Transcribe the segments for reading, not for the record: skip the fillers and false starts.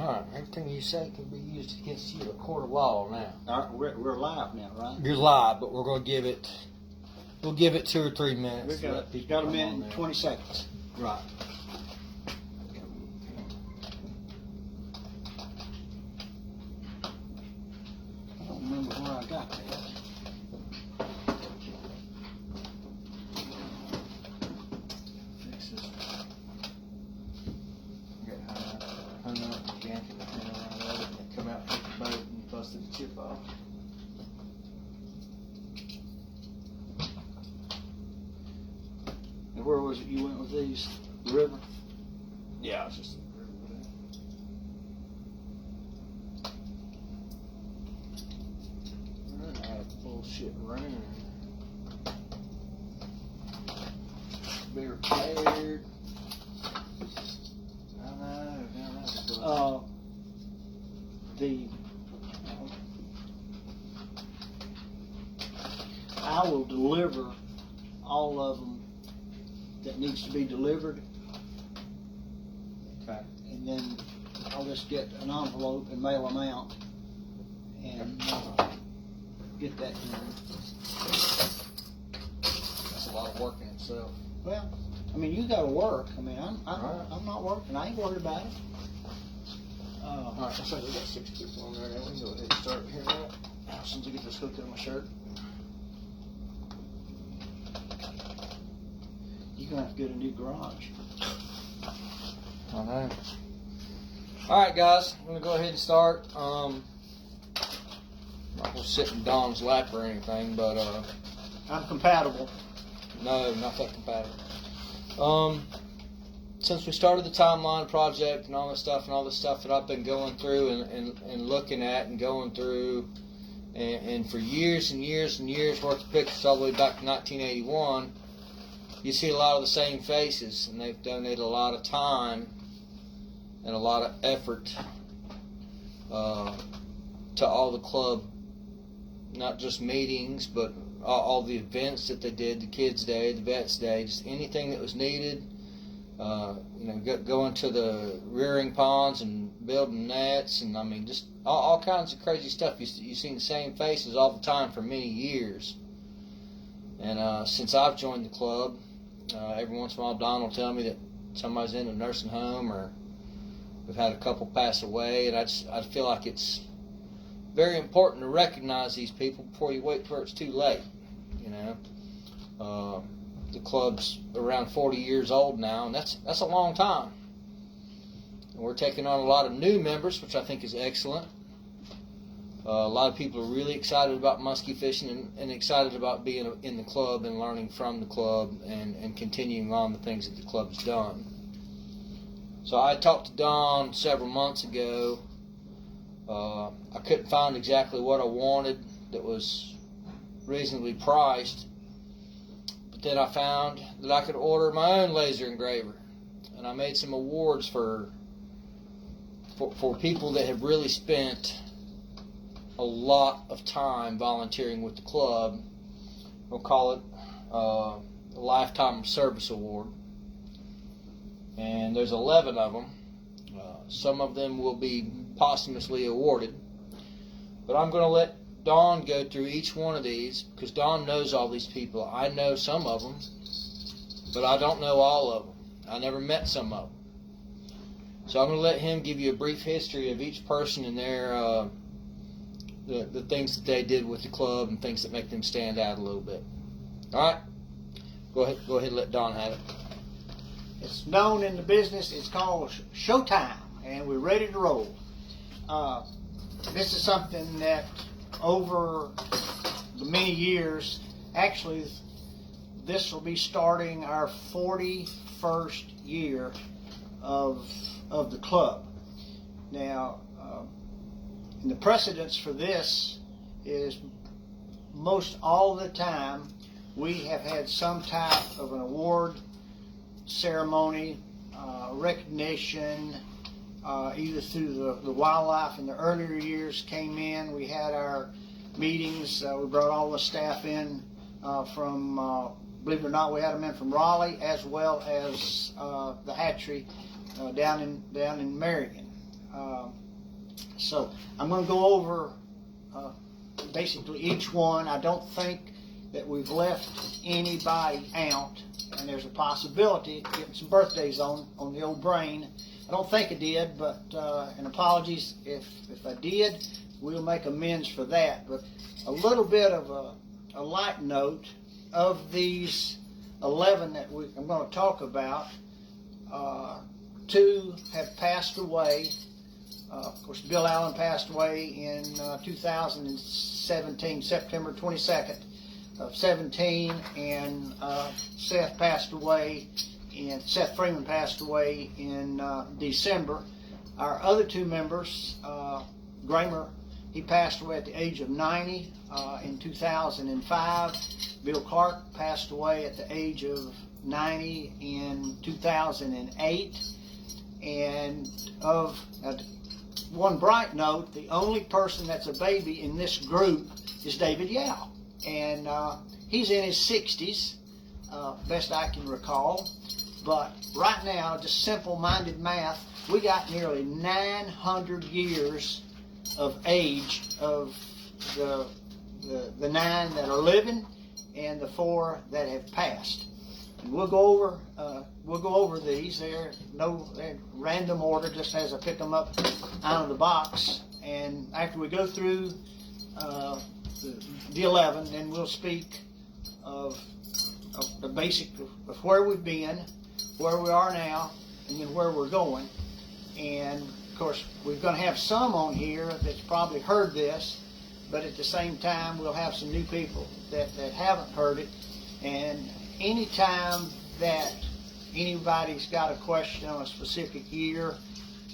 Alright, everything you say can be used against you in a court of law now. Alright, we're live now, right? You're live, but we're going to give it, we'll give it 2 or 3 minutes. We've got a minute and 20 seconds. Right. I don't remember where I got that. Fix this. Got hung up, yanking the pin around of it, and it come out, hit the boat, and busted the chip off. And where was it you went with these? The river? Yeah, it's just bullshit rain. Be repaired. I know. I will deliver all of them that needs to be delivered. Okay. And then I'll just get an envelope and mail them out and get that done. That's a lot of work in itself. Well, I mean, you got to work. I mean, Right. I'm not working. I ain't worried about it. Alright, so we got 6 people on there now. We can go ahead and start here now. As soon as I get this hooked on my shirt. You're going to have to get a new garage. I know. Alright, guys, I'm going to go ahead and start. I'm not going to sit in Don's lap or anything, but I'm compatible. no, not that compatible. Since we started the timeline project and all this stuff that I've been going through and looking at and going through, and for years and years and years worth of pictures all the way back to 1981, you see a lot of the same faces, and they've donated a lot of time and a lot of effort to all the club, not just meetings, but all the events that they did, the Kids Day, the Vets Day, just anything that was needed. Going to the rearing ponds and building nets, and I mean, just all kinds of crazy stuff. You've seen the same faces all the time for many years. And since I've joined the club, every once in a while Don will tell me that somebody's in a nursing home, or we've had a couple pass away, and I feel like it's very important to recognize these people before you wait till it's too late. The club's around 40 years old now, and that's a long time. And we're taking on a lot of new members, which I think is excellent. A lot of people are really excited about muskie fishing and excited about being in the club and learning from the club and continuing on the things that the club's done. So I talked to Don several months ago. I couldn't find exactly what I wanted that was reasonably priced. But then I found that I could order my own laser engraver. And I made some awards for people that have really spent a lot of time volunteering with the club. We'll call it a Lifetime Service Award. And there's 11 of them. Some of them will be posthumously awarded. But I'm going to let Don go through each one of these, because Don knows all these people. I know some of them, but I don't know all of them. I never met some of them. So I'm going to let him give you a brief history of each person and their the things that they did with the club and things that make them stand out a little bit. All right? Go ahead and let Don have it. It's known in the business, it's called Showtime, and we're ready to roll. This is something that over the many years, actually this will be starting our 41st year of the club. Now, and the precedence for this is most all the time we have had some type of an award ceremony, recognition, either through the wildlife in the earlier years came in. We had our meetings. We brought all the staff in from, believe it or not, we had them in from Raleigh, as well as the hatchery down in Marion. So I'm going to go over basically each one. I don't think that we've left anybody out, and there's a possibility of getting some birthdays on the old brain. I don't think I did, but and apologies if I did. We'll make amends for that. But a little bit of a light note of these 11 that I'm going to talk about. 2 have passed away. Of course, Bill Allen passed away in 2017, September 22nd of 17, and Seth Freeman passed away in December. Our other 2 members, Gramer, he passed away at the age of 90 in 2005. Bill Clark passed away at the age of 90 in 2008. And of one bright note, the only person that's a baby in this group is David Yao. And he's in his 60s, best I can recall. But right now, just simple-minded math, we got nearly 900 years of age of the 9 that are living and the 4 that have passed. And we'll go over these. They're random order, just as I pick them up out of the box. And after we go through the 11, then we'll speak of the basic of where we've been, where we are now, and then where we're going. And of course, we're going to have some on here that's probably heard this, but at the same time, we'll have some new people that haven't heard it. And anytime that anybody's got a question on a specific year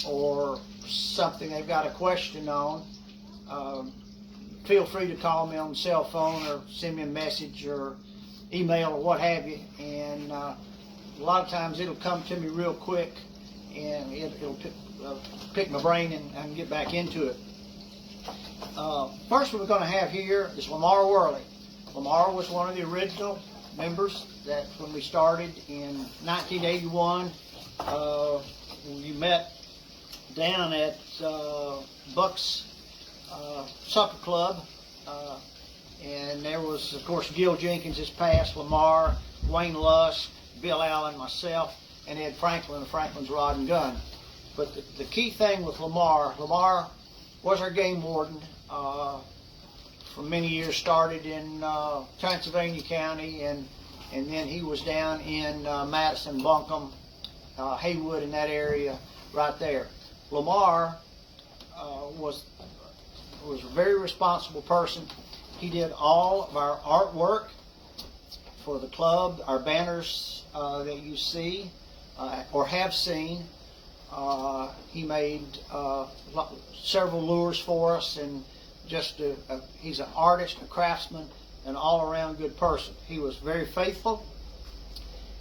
or something they've got a question on, feel free to call me on the cell phone or send me a message or email or what have you. And a lot of times it'll come to me real quick, and it'll pick my brain and I can get back into it. First one we're going to have here is Lamar Worley. Lamar was one of the original members that when we started in 1981, we met down at Buck's Supper Club, and there was, of course, Gil Jenkins has passed, Lamar, Wayne Lusk, Bill Allen, myself, and Ed Franklin of Franklin's Rod and Gun. But the key thing with Lamar was our game warden for many years. Started in Transylvania County, and then he was down in Madison, Buncombe, Haywood, in that area right there. Lamar was a very responsible person. He did all of our artwork for the club, our banners that you see or have seen. He made several lures for us, and just he's an artist, a craftsman, an all-around good person. He was very faithful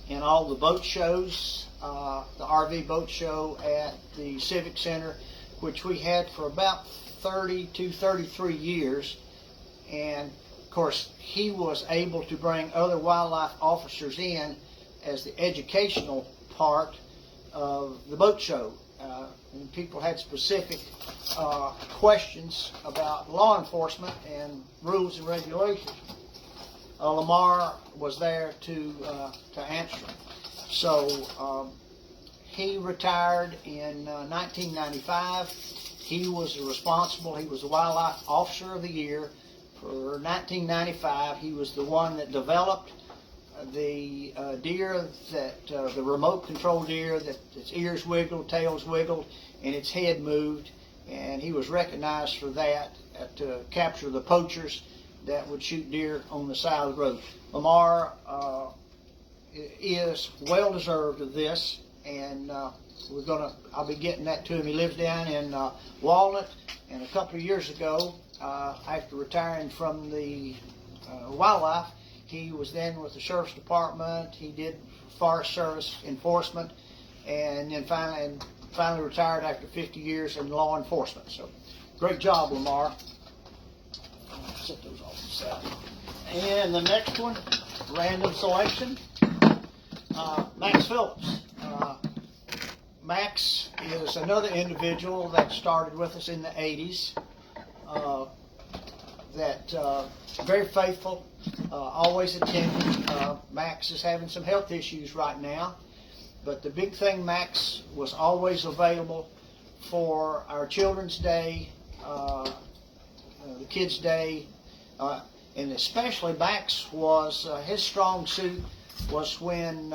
in all the boat shows, the RV boat show at the Civic Center, which we had for about 30 to 33 years. And of course, he was able to bring other wildlife officers in as the educational part of the boat show. And people had specific questions about law enforcement and rules and regulations. Lamar was there to answer them. So he retired in 1995. He was responsible. He was the Wildlife Officer of the Year for 1995. He was the one that developed the deer that the remote control deer that its ears wiggled, tails wiggled, and its head moved. And he was recognized for that to capture the poachers that would shoot deer on the side of the road. Lamar is well deserved of this, and I'll be getting that to him. He lives down in Walnut, and a couple of years ago, after retiring from the wildlife, he was then with the Sheriff's Department. He did Forest Service enforcement, and then finally retired after 50 years in law enforcement. So, great job, Lamar. Set those off to the side. And the next one, random selection, Max Phillips. Max is another individual that started with us in the 80s. Very faithful, always attending. Max is having some health issues right now, but the big thing, Max was always available for our Children's Day, the Kids' Day, and especially Max was, his strong suit was when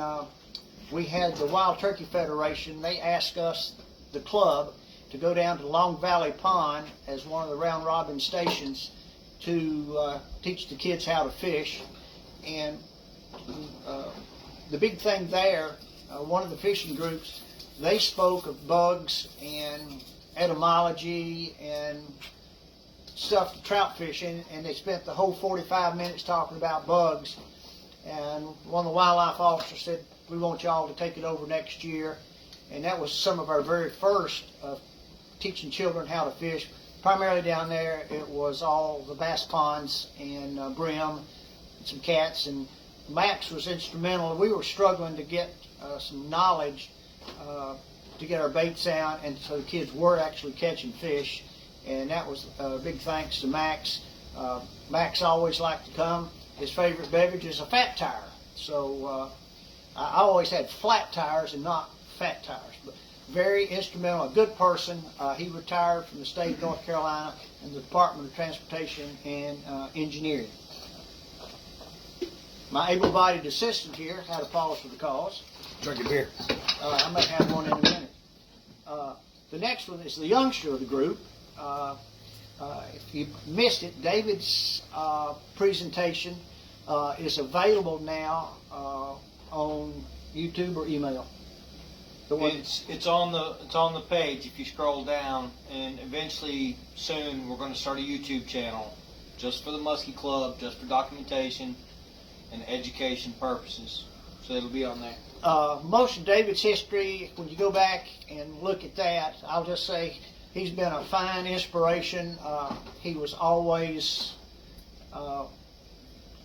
we had the Wild Turkey Federation. They asked us, the club, to go down to Long Valley Pond as one of the round robin stations to teach the kids how to fish. And the big thing there, one of the fishing groups, they spoke of bugs and etymology and stuff to trout fishing, and they spent the whole 45 minutes talking about bugs. And one of the wildlife officers said, we want y'all to take it over next year. And that was some of our very first teaching children how to fish. Primarily down there, it was all the bass ponds and brim, and some cats. And Max was instrumental. We were struggling to get some knowledge to get our baits out, and so the kids were actually catching fish. And that was a big thanks to Max. Max always liked to come. His favorite beverage is a fat tire. So I always had flat tires and not fat tires. But very instrumental, a good person. He retired from the state of North Carolina in the Department of Transportation and Engineering. My able-bodied assistant here had a pause for the cause. Drink a beer. I may have one in a minute. The next one is the youngster of the group. If you missed it, David's presentation is available now on YouTube or email. It's on the page if you scroll down, and eventually soon we're going to start a YouTube channel just for the Muskie Club, just for documentation and education purposes. So it'll be on there. Most of David's history, when you go back and look at that, I'll just say he's been a fine inspiration. He was always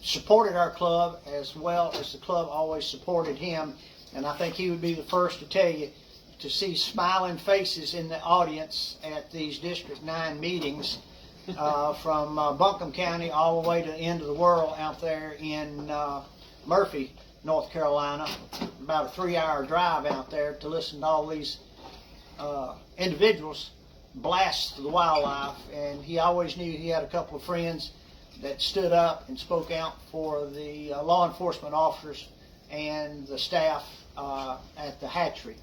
supported our club as well as the club always supported him. And I think he would be the first to tell you, to see smiling faces in the audience at these District 9 meetings from Buncombe County all the way to the end of the world out there in Murphy, North Carolina. About a 3-hour drive out there to listen to all these individuals blast the wildlife. And he always knew he had a couple of friends that stood up and spoke out for the law enforcement officers and the staff at the hatchery.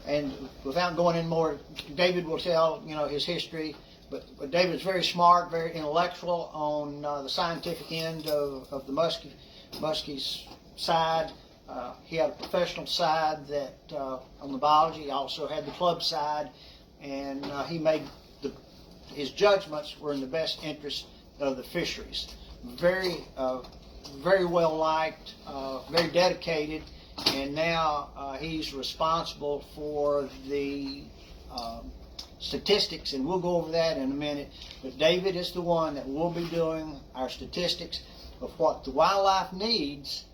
And without going in more, David will tell his history. But David's very smart, very intellectual on the scientific end of the Muskie's side. He had a professional side that on the biology. He also had the club side, and he made his judgments were in the best interest of the fisheries. Very well liked, very dedicated, and now he's responsible for the statistics, and we'll go over that in a minute. But David is the one that will be doing our statistics of what the wildlife needs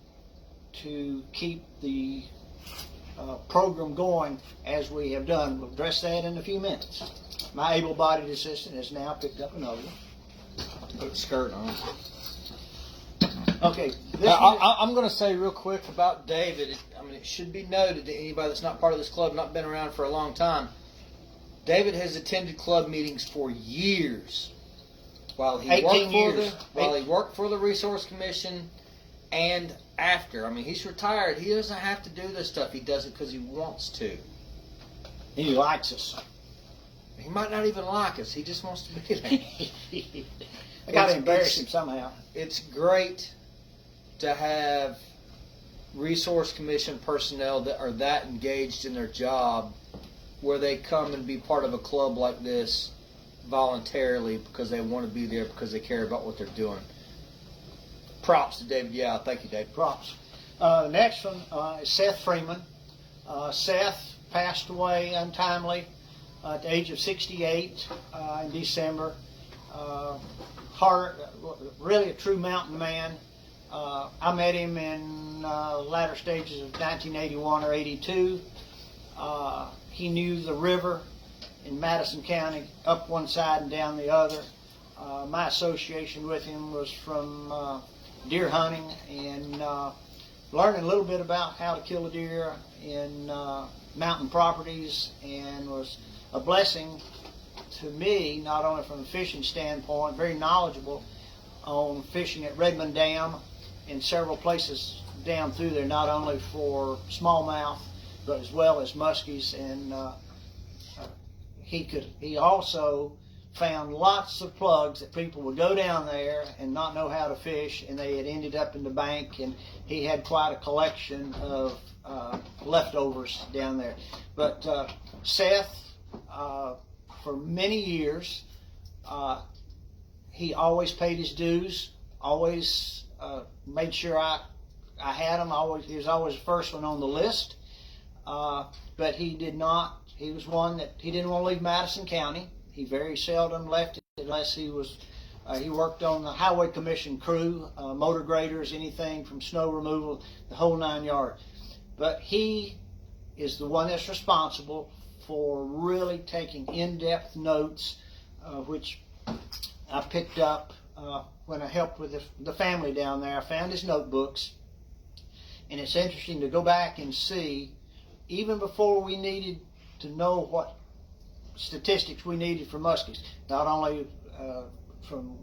to keep the program going as we have done. We'll address that in a few minutes. My able-bodied assistant has now picked up another one. Put a skirt on. Okay. I'm going to say real quick about David. It should be noted to anybody that's not part of this club, not been around for a long time. David has attended club meetings for years. While he worked for the Resource Commission and after. He's retired. He doesn't have to do this stuff. He does it because he wants to. And he likes us. He might not even like us. He just wants to be there. I got to embarrass him somehow. It's great to have Resource Commission personnel that are that engaged in their job, where they come and be part of a club like this voluntarily because they want to be there, because they care about what they're doing. Props to David. Yeah, thank you, David. Props. The next one is Seth Freeman. Seth passed away untimely at the age of 68 in December. Really a true mountain man. I met him in latter stages of 1981 or 82. He knew the river in Madison County up one side and down the other. My association with him was from deer hunting and learning a little bit about how to kill a deer in mountain properties, and was a blessing to me, not only from a fishing standpoint, very knowledgeable on fishing at Redmond Dam and several places down through there, not only for smallmouth but as well as muskies. And he also found lots of plugs that people would go down there and not know how to fish, and they had ended up in the bank, and he had quite a collection of leftovers down there. But Seth, for many years, he always paid his dues, always made sure I had him. He was always the first one on the list. But he did not. He was one that he didn't want to leave Madison County. He very seldom left it unless he was. He worked on the Highway Commission crew, motor graders, anything from snow removal, the whole 9 yards. But he is the one that's responsible for really taking in-depth notes, which I picked up when I helped with the family down there. I found his notebooks, and it's interesting to go back and see, even before we needed to know what statistics we needed for muskies, not only from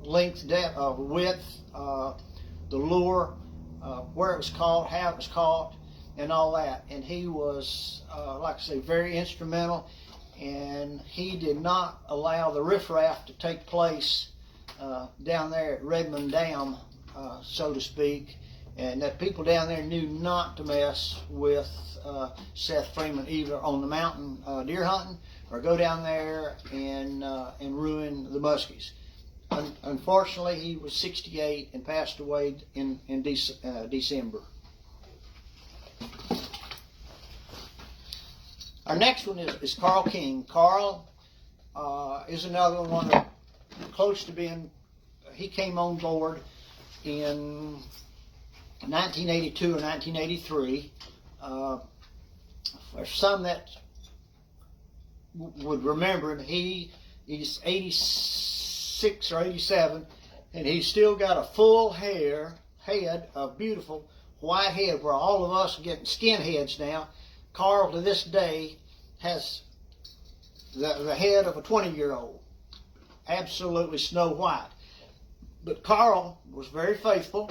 length, depth, width, the lure, where it was caught, how it was caught, and all that. And he was, like I say, very instrumental, and he did not allow the riffraff to take place down there at Redmond Dam, so to speak, and that people down there knew not to mess with Seth Freeman, either on the mountain deer hunting or go down there and ruin the muskies. Unfortunately, he was 68 and passed away in December. Our next one is Carl King. Carl is another one that close to being. He came on board in 1982 or 1983. There's some that would remember him. He's 86 or 87, and he's still got a full head, a beautiful white head, where all of us are getting skinheads now. Carl, to this day, has the head of a 20-year-old, absolutely snow white. But Carl was very faithful.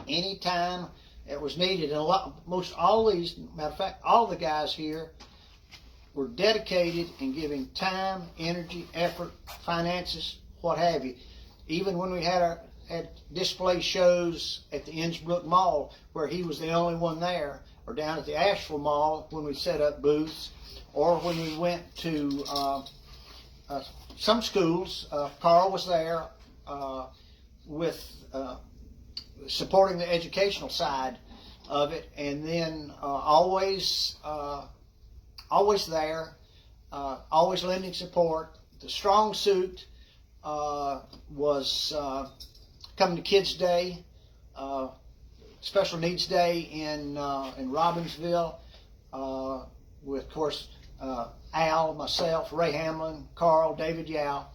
Anytime it was needed, and matter of fact, all the guys here were dedicated in giving time, energy, effort, finances, what have you. Even when we had display shows at the Innsbruck Mall, where he was the only one there, or down at the Asheville Mall when we set up booths, or when we went to some schools, Carl was there with supporting the educational side of it, and then always there, always lending support. The strong suit was coming to Kids Day, Special Needs Day in Robbinsville, with, of course, Al, myself, Ray Hamlin, Carl, David Yao,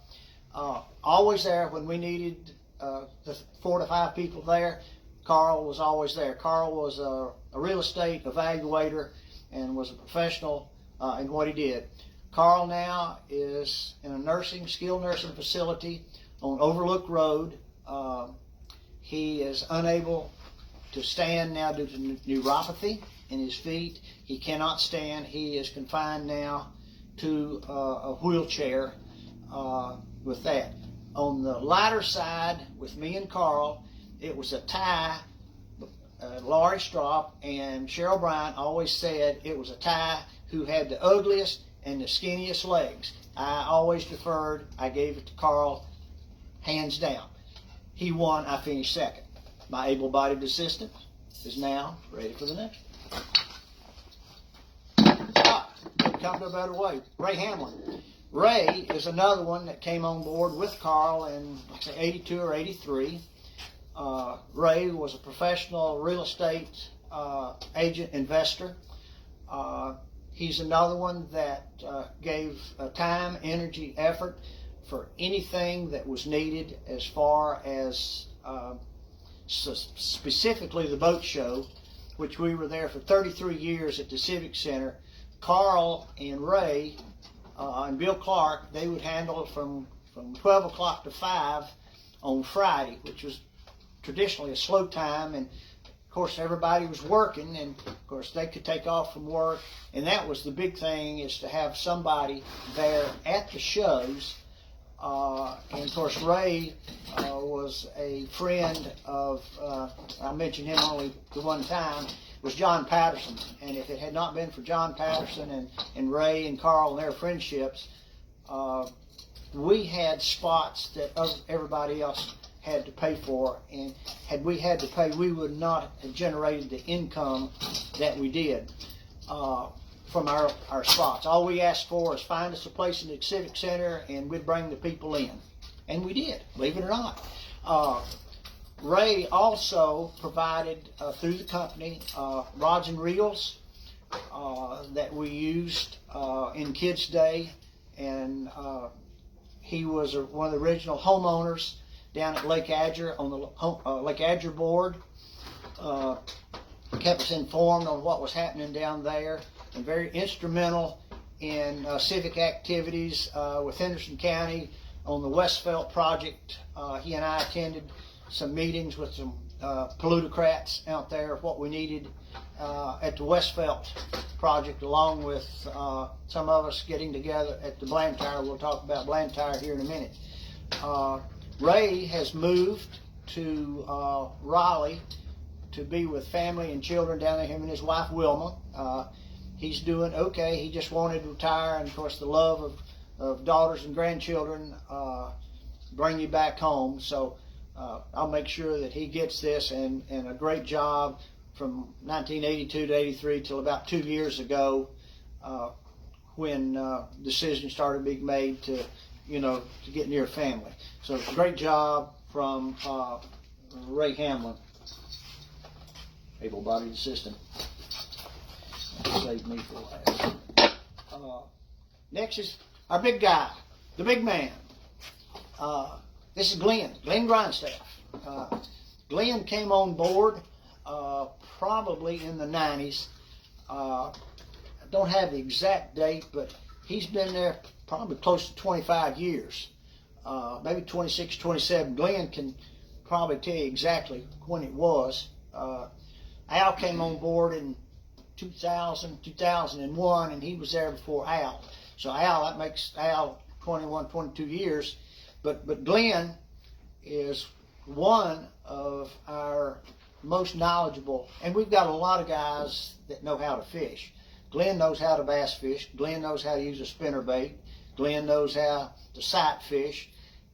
always there when we needed the 4 to 5 people there. Carl was always there. Carl was a real estate evaluator and was a professional in what he did. Carl now is in a skilled nursing facility on Overlook Road. He is unable to stand now due to neuropathy in his feet. He cannot stand. He is confined now to a wheelchair with that. On the lighter side, with me and Carl, it was a tie. Laurie Strop and Cheryl Bryant always said it was a tie who had the ugliest and the skinniest legs. I always deferred. I gave it to Carl, hands down. He won. I finished second. My able-bodied assistant is now ready for the next one. Come to a better way. Ray Hamlin. Ray is another one that came on board with Carl in, like I say, 82 or 83. Ray was a professional real estate agent, investor. He's another one that gave time, energy, effort for anything that was needed as far as specifically the boat show, which we were there for 33 years at the Civic Center. Carl and Ray and Bill Clark, they would handle it from 12 o'clock to 5 on Friday, which was traditionally a slow time, and of course everybody was working, and of course they could take off from work, and that was the big thing, is to have somebody there at the shows. And of course Ray was a friend of, I mentioned him only the one time, was John Patterson. And if it had not been for John Patterson and Ray and Carl and their friendships, we had spots that everybody else had to pay for, and had we had to pay, we would not have generated the income that we did from our spots. All we asked for is find us a place in the Civic Center, and we'd bring the people in. And we did, believe it or not. Ray also provided, through the company, rods and reels that we used in Kids Day, and he was one of the original homeowners down at Lake Adger on the Lake Adger board. Kept us informed on what was happening down there, and very instrumental in civic activities with Henderson County on the Westfelt project. He and I attended some meetings with some plutocrats out there of what we needed at the Westfelt project, along with some of us getting together at the Blantyre. We'll talk about Blantyre here in a minute. Ray has moved to Raleigh to be with family and children down there, him and his wife Wilma. He's doing okay. He just wanted to retire, and of course the love of daughters and grandchildren bring you back home. So I'll make sure that he gets this, and a great job from 1982 to 83 till about 2 years ago, when decisions started being made to get near family. So great job from Ray Hamlin, able-bodied assistant. Saved me for last. Next is our big guy, the big man. This is Glenn Grindstaff. Glenn came on board probably in the 90s. I don't have the exact date, but he's been there probably close to 25 years, maybe 26, 27. Glenn can probably tell you exactly when it was. Al came on board in 2000, 2001, and he was there before Al. So that makes Al 21, 22 years. But Glenn is one of our most knowledgeable, and we've got a lot of guys that know how to fish. Glenn knows how to bass fish. Glenn knows how to use a spinnerbait. Glenn knows how to sight fish.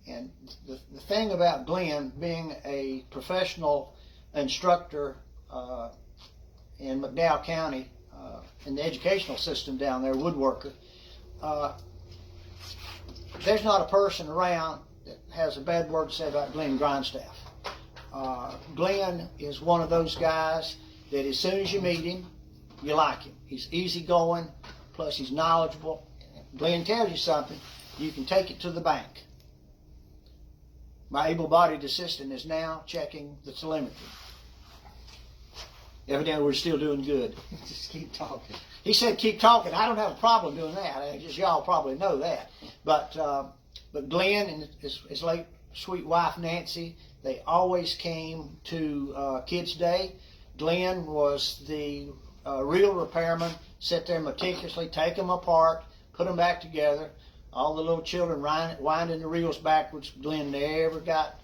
And the thing about Glenn being a professional instructor in McDowell County, in the educational system down there, woodworker, there's not a person around that has a bad word to say about Glenn Grindstaff. Glenn is one of those guys that as soon as you meet him, you like him. He's easygoing, plus he's knowledgeable. Glenn tells you something, you can take it to the bank. My able-bodied assistant is now checking the telemetry. Evidently, we're still doing good. Just keep talking. He said, keep talking. I don't have a problem doing that. Just y'all probably know that. But Glenn and his late sweet wife, Nancy, they always came to Kids Day. Glenn was the reel repairman, sit there meticulously, take them apart, put them back together. All the little children winding the reels backwards. Glenn never got,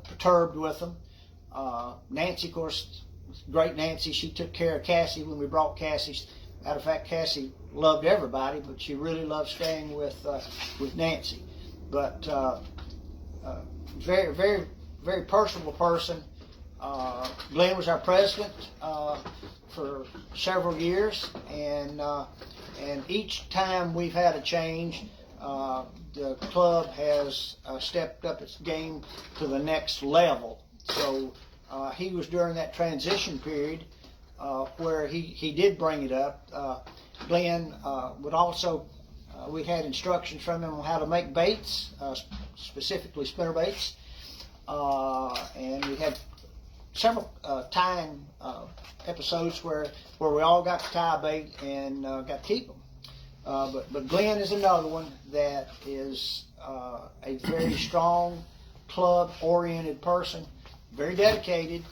perturbed with them. Nancy, of course, great Nancy, she took care of Cassie when we brought Cassie. Matter of fact, Cassie loved everybody, but she really loved staying with Nancy. But very, very, very personable person. Glenn was our president for several years, and each time we've had a change, the club has stepped up its game to the next level. So he was during that transition period where he did bring it up. Glenn would also, we had instructions from him on how to make baits, specifically spinner baits, and we had several tying episodes where we all got to tie a bait and got to keep them. But Glenn is another one that is a very strong, club-oriented person, very dedicated,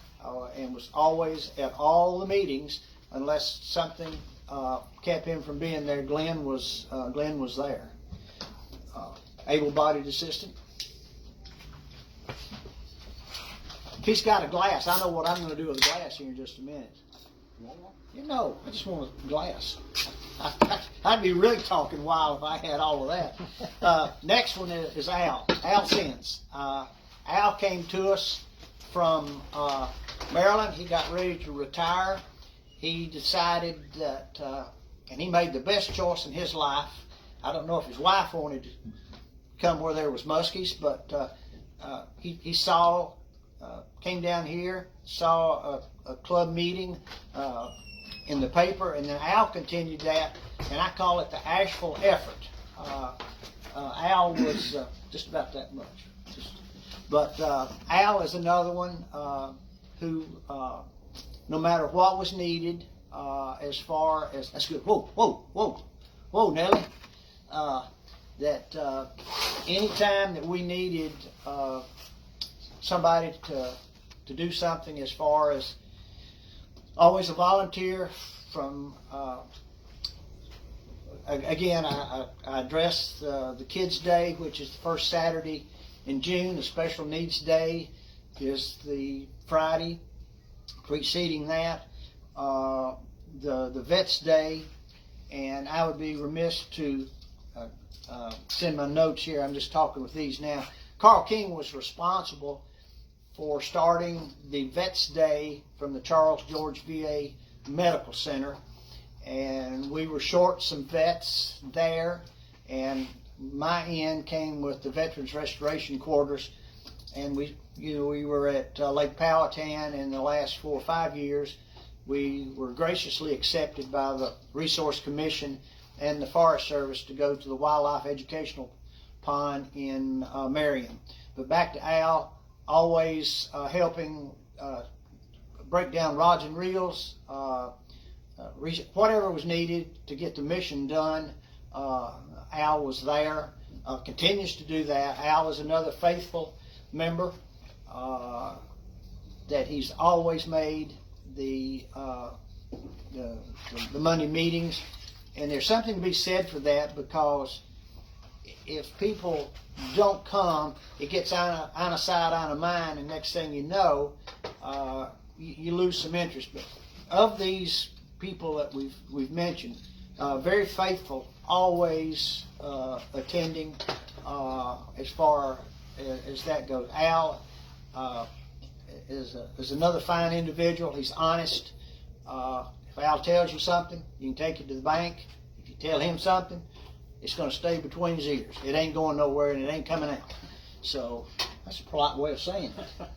and was always at all the meetings. Unless something kept him from being there, Glenn was there. Able-bodied assistant. If he's got a glass, I know what I'm going to do with the glass here in just a minute. You know, I just want a glass. I'd be really talking wild if I had all of that. Next one is Al. Al Sins. Al came to us from Maryland. He got ready to retire. He decided that, and he made the best choice in his life. I don't know if his wife wanted to come where there was muskies, but he saw, came down here, saw a club meeting in the paper, and then Al continued that, and I call it the Asheville effort. Al was just about that much. But Al is another one who, no matter what was needed, as far as, that's good, whoa, Nellie, that anytime that we needed somebody to do something, as far as always a volunteer from, again, I address the Kids Day, which is the first Saturday in June. The Special Needs Day is the Friday preceding that. The Vets Day, and I would be remiss to send my notes here. I'm just talking with these now. Carl King was responsible for starting the Vets Day from the Charles George VA Medical Center, and we were short some vets there, and my end came with the Veterans Restoration Quarters, and we were at Lake Powhatan in the last 4 or 5 years. We were graciously accepted by the Resource Commission and the Forest Service to go to the Wildlife Educational Pond in Marion. But back to Al, always helping break down rods and reels, whatever was needed to get the mission done. Al was there, continues to do that. Al is another faithful member that he's always made the Monday meetings, and there's something to be said for that, because if people don't come, it gets out of sight, out of mind, and next thing you know, you lose some interest. But of these people that we've mentioned, very faithful, always attending as far as that goes. Al is another fine individual. He's honest. If Al tells you something, you can take it to the bank. If you tell him something, it's going to stay between his ears. It ain't going nowhere, and it ain't coming out. So that's a polite way of saying it.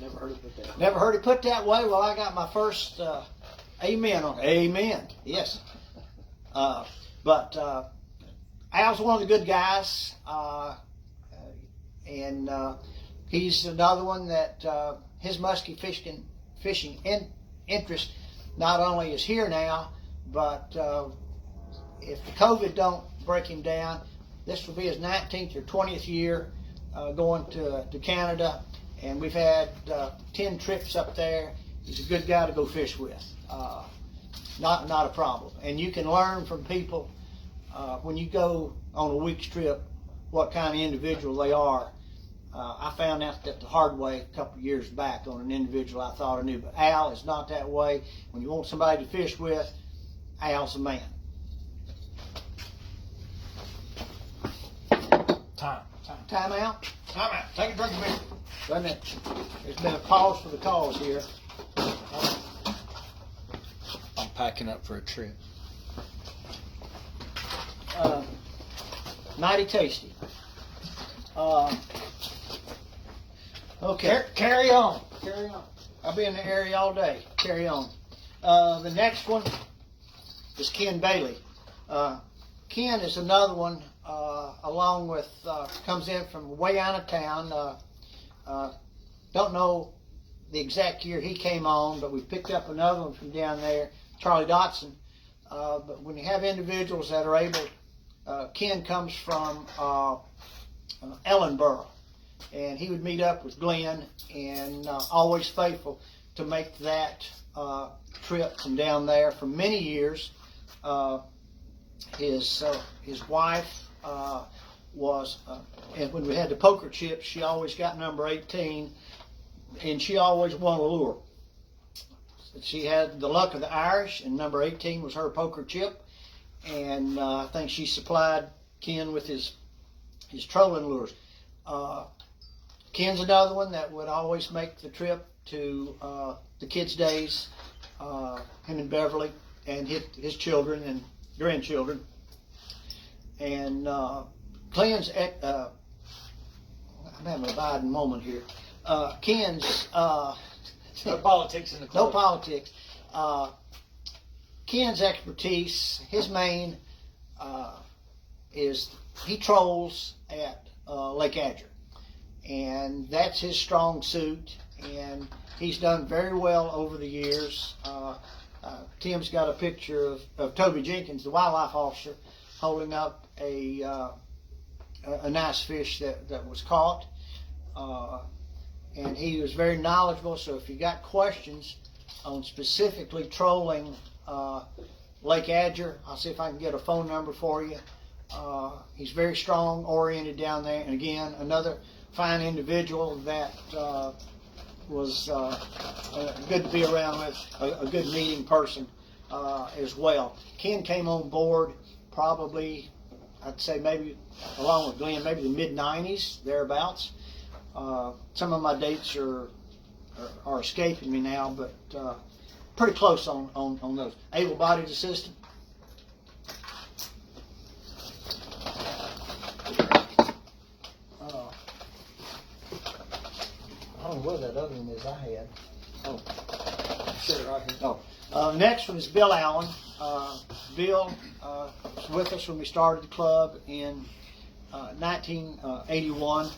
Never heard it put that way. Never heard it put that way. Well, I got my first amen on it. Amen. Yes. But Al's one of the good guys, and he's another one that his muskie fishing interest not only is here now, but if the COVID don't break him down, this will be his 19th or 20th year going to Canada, and we've had 10 trips up there. He's a good guy to go fish with. Not a problem. And you can learn from people when you go on a week's trip what kind of individual they are. I found out that the hard way a couple of years back on an individual I thought I knew, but Al is not that way. When you want somebody to fish with, Al's the man. Time out. Take a drink of beer. Wait a minute. There's been a pause for the cause here. I'm packing up for a trip. mighty tasty. Okay. Carry on. Carry on. I'll be in the area all day. Carry on. The next one is Ken Bailey. Ken is another one, along with, comes in from way out of town. Don't know the exact year he came on, but we picked up another one from down there, Charlie Dotson. But when you have individuals that are able, Ken comes from Ellenboro, and he would meet up with Glenn, and always faithful to make that trip from down there for many years. His wife was, and when we had the poker chips, she always got number 18, and she always won a lure. She had the luck of the Irish, and number 18 was her poker chip, and I think she supplied Ken with his trolling lures. Ken's another one that would always make the trip to the kids' days, him and Beverly, and his children and grandchildren. And Glenn's, I'm having a Biden moment here. Ken's, No politics in the club. no politics. Ken's expertise, his main is he trolls at Lake Adger, and that's his strong suit, and he's done very well over the years. Tim's got a picture of Toby Jenkins, the wildlife officer, holding up a nice fish that was caught. And he was very knowledgeable, so if you got questions on specifically trolling Lake Adger, I'll see if I can get a phone number for you. He's very strong oriented down there, and again, another fine individual that was good to be around with, a good meeting person as well. Ken came on board probably, I'd say maybe, along with Glenn, maybe the mid-90s, thereabouts. Some of my dates are escaping me now, but pretty close on those. Able-bodied assistant. I don't know where that other one is I had. Oh, Sure, right here. Next one is Bill Allen. Bill was with us when we started the club in 1981.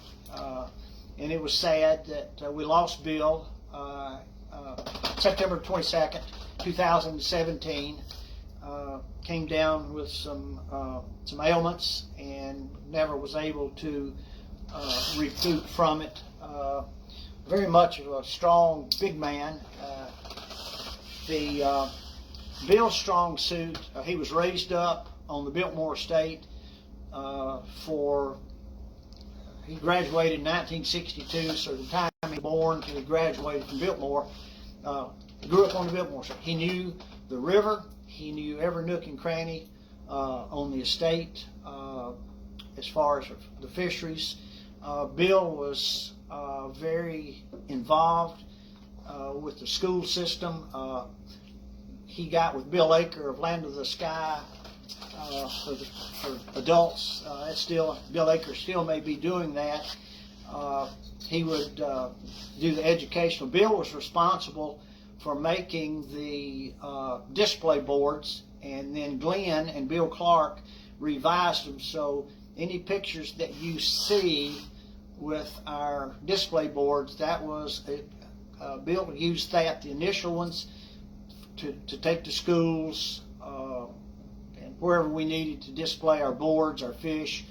And it was sad that we lost Bill September 22nd, 2017. Came down with some ailments and never was able to recoup from it. Very much of a strong, big man. Bill's strong suit, he was raised up on the Biltmore estate he graduated in 1962, so the time he was born till he graduated from Biltmore, grew up on the Biltmore estate. He knew the river, he knew every nook and cranny on the estate as far as the fisheries. Bill was very involved with the school system. He got with Bill Aker of Land of the Sky for adults. Bill Aker still may be doing that. He would do the educational. Bill was responsible for making the display boards, and then Glenn and Bill Clark revised them, so any pictures that you see with our display boards, that was Bill used that, the initial ones, to take to schools and wherever we needed to display our boards, our fish,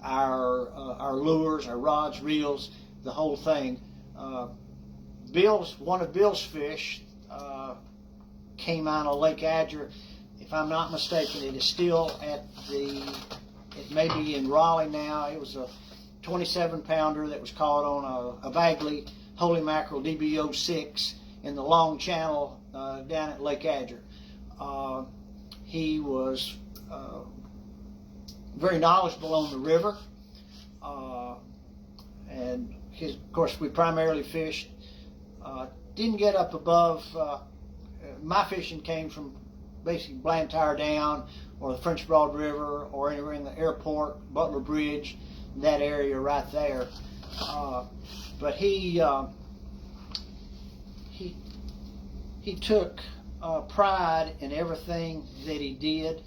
our lures, our rods, reels, the whole thing. One of Bill's fish came out of Lake Adger. If I'm not mistaken, it is still it may be in Raleigh now. It was a 27-pounder that was caught on a Bagley Holy Mackerel DB06 in the Long Channel down at Lake Adger. He was very knowledgeable on the river, and of course we primarily fished. Didn't get up above. My fishing came from basically Blantyre down, or the French Broad River, or anywhere in the airport, Butler Bridge, that area right there. But he took pride in everything that he did,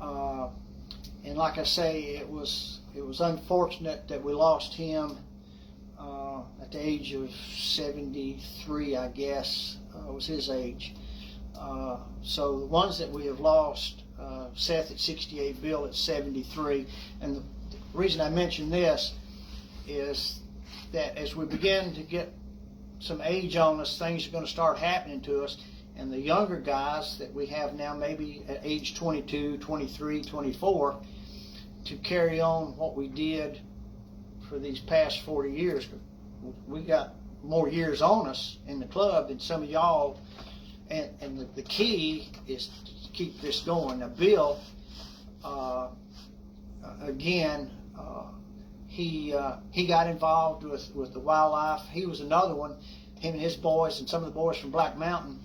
and like I say, it was unfortunate that we lost him at the age of 73, I guess, was his age. So the ones that we have lost, Seth at 68, Bill at 73, and the reason I mention this is that as we begin to get some age on us, things are going to start happening to us, and the younger guys that we have now, maybe at age 22, 23, 24, to carry on what we did for these past 40 years. We got more years on us in the club than some of y'all, and the key is to keep this going. Now Bill, again, he got involved with the wildlife. He was another one. Him and his boys and some of the boys from Black Mountain,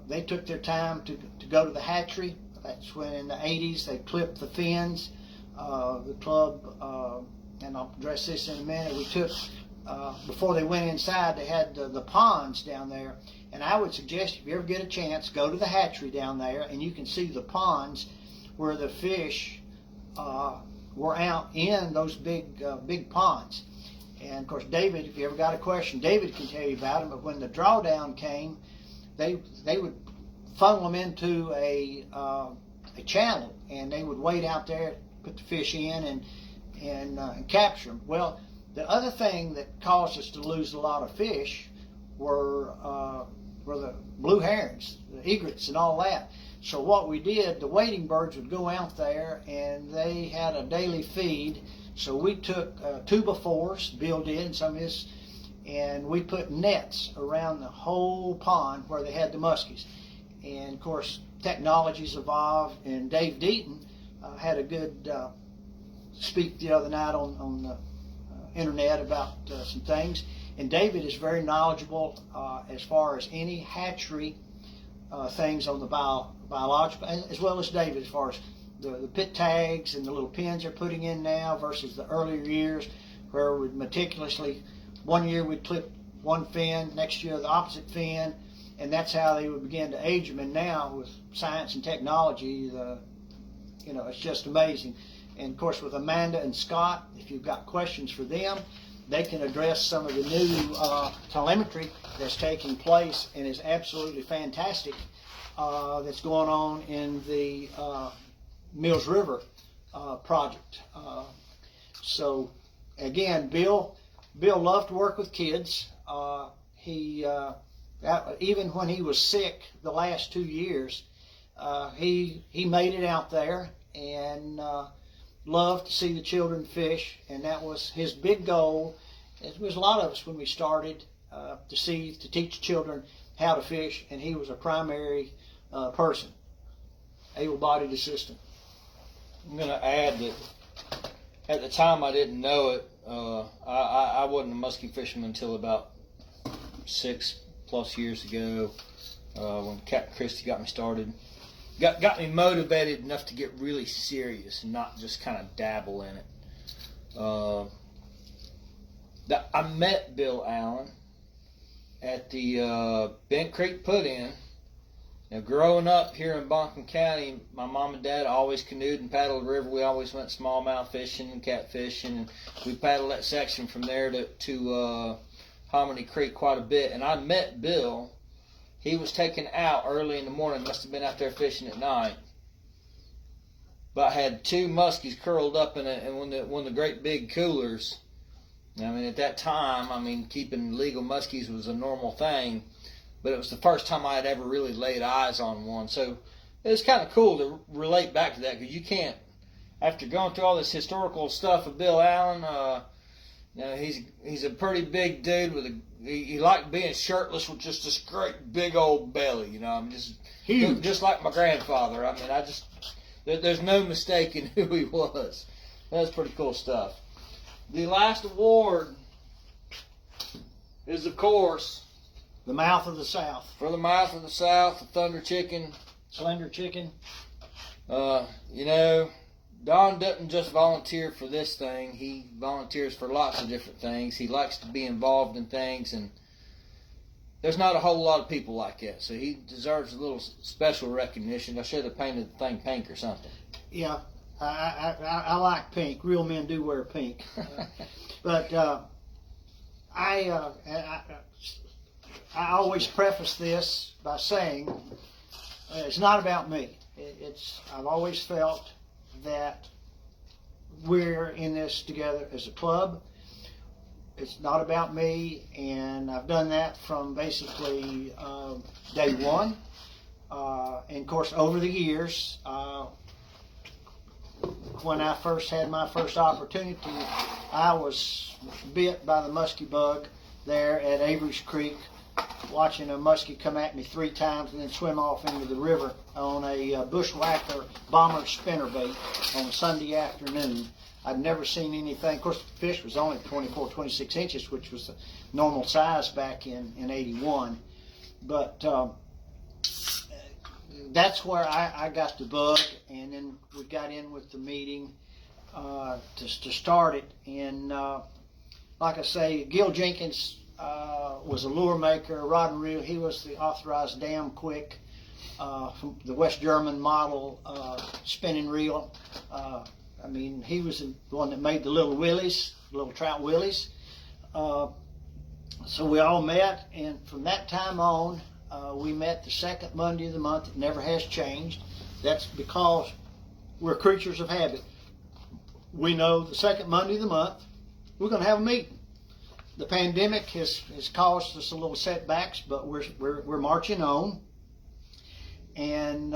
they took their time to go to the hatchery. That's when in the 80s they clipped the fins. The club, and I'll address this in a minute, we took, before they went inside, they had the ponds down there. And I would suggest if you ever get a chance, go to the hatchery down there, and you can see the ponds where the fish were out in those big ponds. And of course, David, if you ever got a question, David can tell you about them. But when the drawdown came, they would funnel them into a channel, and they would wait out there, put the fish in, and capture them. Well, the other thing that caused us to lose a lot of fish were the blue herons, the egrets, and all that. So what we did, the wading birds would go out there, and they had a daily feed. So we took 2x4s, Bill did, and some of his, and we put nets around the whole pond where they had the muskies. And of course, technology's evolved, and Dave Deaton had a good speak the other night on the internet about some things. And David is very knowledgeable as far as any hatchery things on the biological, as well as David as far as the pit tags and the little pins they're putting in now versus the earlier years where we'd meticulously, one year we'd clip one fin, next year the opposite fin, and that's how they would begin to age them. And now with science and technology, it's just amazing. And of course with Amanda and Scott, if you've got questions for them, they can address some of the new telemetry that's taking place and is absolutely fantastic that's going on in the Mills River project. So again, Bill loved to work with kids. He even when he was sick the last 2 years, he made it out there and loved to see the children fish, and that was his big goal. It was a lot of us when we started to teach children how to fish, and he was a primary person, able-bodied assistant. I'm going to add that at the time I didn't know it. I wasn't a muskie fisherman until about 6+ years ago when Captain Christie got me started. Got me motivated enough to get really serious and not just kind of dabble in it. I met Bill Allen at the Bent Creek Put-In. Now, growing up here in Buncombe County, my mom and dad always canoed and paddled the river. We always went smallmouth fishing and catfishing, and we paddled that section from there to Hominy Creek quite a bit. And I met Bill. He was taken out early in the morning, must have been out there fishing at night. But I had 2 muskies curled up in one of the great big coolers. I mean, at that time, keeping legal muskies was a normal thing, but it was the first time I had ever really laid eyes on one. So it was kind of cool to relate back to that, because you can't, after going through all this historical stuff of Bill Allen, he's a pretty big dude he liked being shirtless with just this great big old belly, just huge, just like my grandfather. There's no mistaking who he was. That's pretty cool stuff. The last award is, of course, the Mouth of the South. For the Mouth of the South, the Thunder Chicken Slender Chicken. You know, Don doesn't just volunteer for this thing. He volunteers for lots of different things. He likes to be involved in things, and there's not a whole lot of people like that. So he deserves a little special recognition. I should have painted the thing pink or something. Yeah, I like pink. Real men do wear pink. But I always preface this by saying it's not about me. I've always felt that we're in this together as a club. It's not about me, and I've done that from basically day one. And of course, over the years, when I first had my first opportunity, I was bit by the muskie bug there at Avery's Creek, watching a muskie come at me 3 times and then swim off into the river on a bushwhacker bomber spinnerbait on a Sunday afternoon. I'd never seen anything. Of course, the fish was only 24, 26 inches, which was the normal size back in 81. But that's where I got the bug, and then we got in with the meeting to start it. And like I say, Gil Jenkins was a lure maker, rod and reel. He was the authorized Damn Quick from the West German model spinning reel. I mean, he was the one that made the little willies, little trout willies. So we all met, and from that time on, we met the second Monday of the month. It never has changed. That's because we're creatures of habit. We know the second Monday of the month, we're going to have a meeting. The pandemic has caused us a little setbacks, but we're marching on. And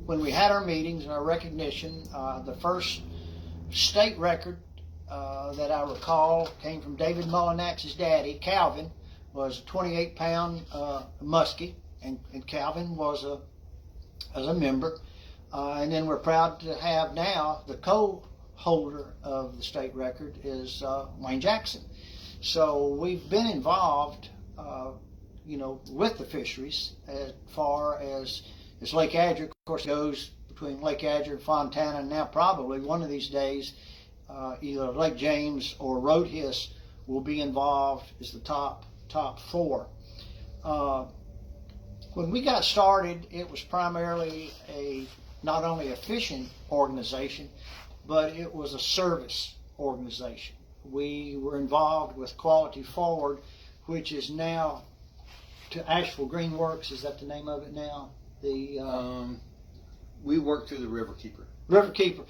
when we had our meetings and our recognition, the first state record that I recall came from David Mullinax's daddy, Calvin, was a 28-pound muskie, and Calvin was a member. And then we're proud to have now the co-holder of the state record is Wayne Jackson. So we've been involved, with the fisheries as far as Lake Adger. Of course, it goes between Lake Adger and Fontana, and now probably one of these days, either Lake James or Roadhiss will be involved as the top 4. When we got started, it was primarily not only a fishing organization, but it was a service organization. We were involved with Quality Forward, which is now to Asheville Green Works. Is that the name of it now? We work through the Riverkeeper. Riverkeeper.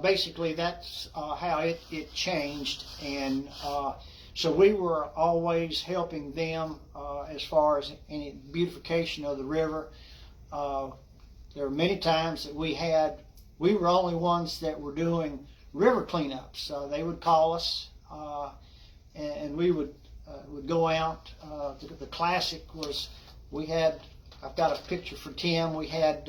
Basically, that's how it changed, and so we were always helping them as far as any beautification of the river. There were many times that we were only ones that were doing river cleanups. They would call us, and we would go out. The classic was I've got a picture for Tim. We had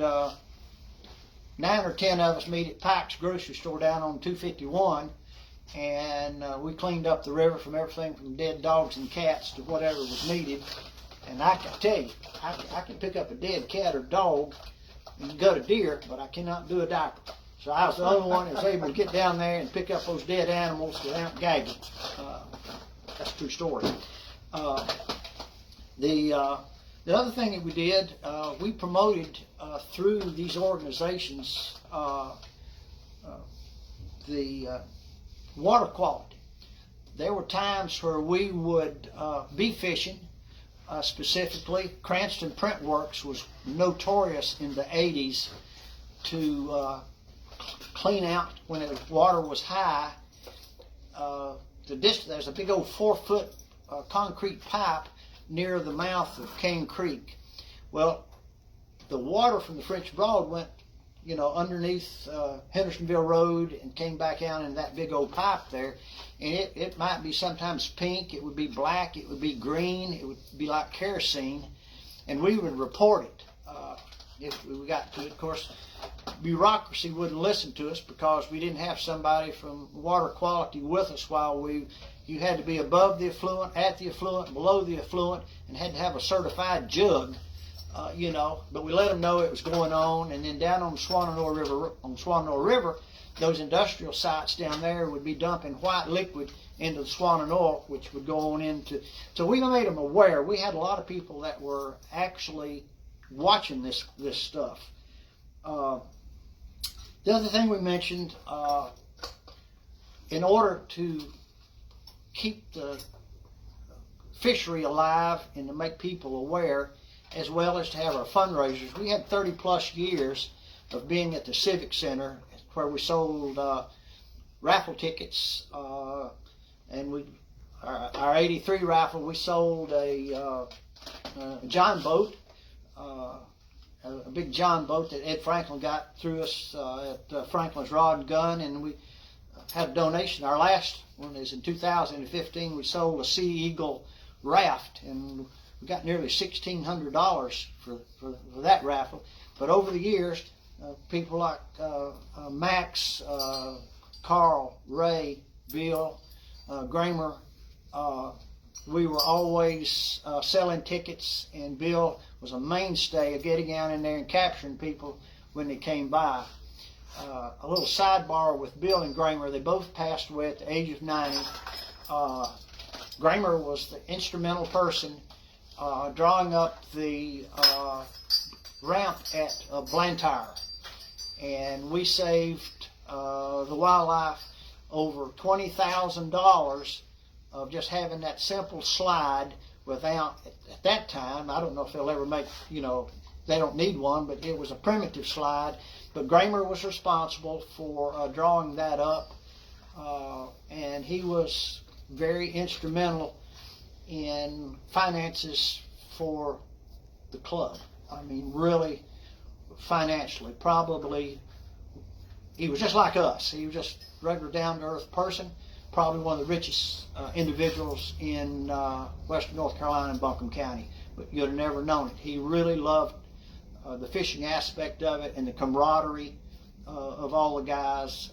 9 or 10 of us meet at Pike's grocery store down on 251, and we cleaned up the river from everything from dead dogs and cats to whatever was needed. And I can tell you, I can pick up a dead cat or dog and gut a deer, but I cannot do a diaper. So I was the only one that was able to get down there and pick up those dead animals without gagging. That's a true story. The other thing that we did, we promoted through these organizations the water quality. There were times where we would be fishing, specifically Cranston Print Works was notorious in the 80s to clean out when the water was high. There's a big old 4-foot concrete pipe near the mouth of Cane Creek. Well, the water from the French Broad went, underneath Hendersonville Road and came back out in that big old pipe there. And it might be sometimes pink, it would be black, it would be green, it would be like kerosene. And we would report it if we got to it. Of course, bureaucracy wouldn't listen to us because we didn't have somebody from water quality with us while you had to be above the effluent, at the effluent, below the effluent, and had to have a certified jug but we let them know it was going on. And then down on the Swananoa River, those industrial sites down there would be dumping white liquid into the Swananoa, which would go on into. So we made them aware. We had a lot of people that were actually watching this stuff. The other thing we mentioned, in order to keep the fishery alive and to make people aware, as well as to have our fundraisers, we had 30 plus years of being at the Civic Center, where we sold raffle tickets, and our 83 raffle, we sold a John boat, a big John boat that Ed Franklin got through us at Franklin's Rod and Gun, and we had a donation. Our last one is in 2015. We sold a Sea Eagle raft, and we got nearly $1,600 for that raffle. But over the years, people like Max, Carl, Ray, Bill, Gramer, we were always selling tickets, and Bill was a mainstay of getting down in there and capturing people when they came by. A little sidebar with Bill and Gramer, they both passed away at the age of 90. Gramer was the instrumental person drawing up the ramp at Blantyre, and we saved the wildlife over $20,000 of just having that simple slide without, at that time, I don't know if they'll ever make, they don't need one, but it was a primitive slide. But Gramer was responsible for drawing that up, and he was very instrumental in finances for the club. I mean, really financially, probably, he was just like us. He was just a regular down-to-earth person, probably one of the richest individuals in western North Carolina and Buncombe County, but you'd have never known it. He really loved the fishing aspect of it and the camaraderie of all the guys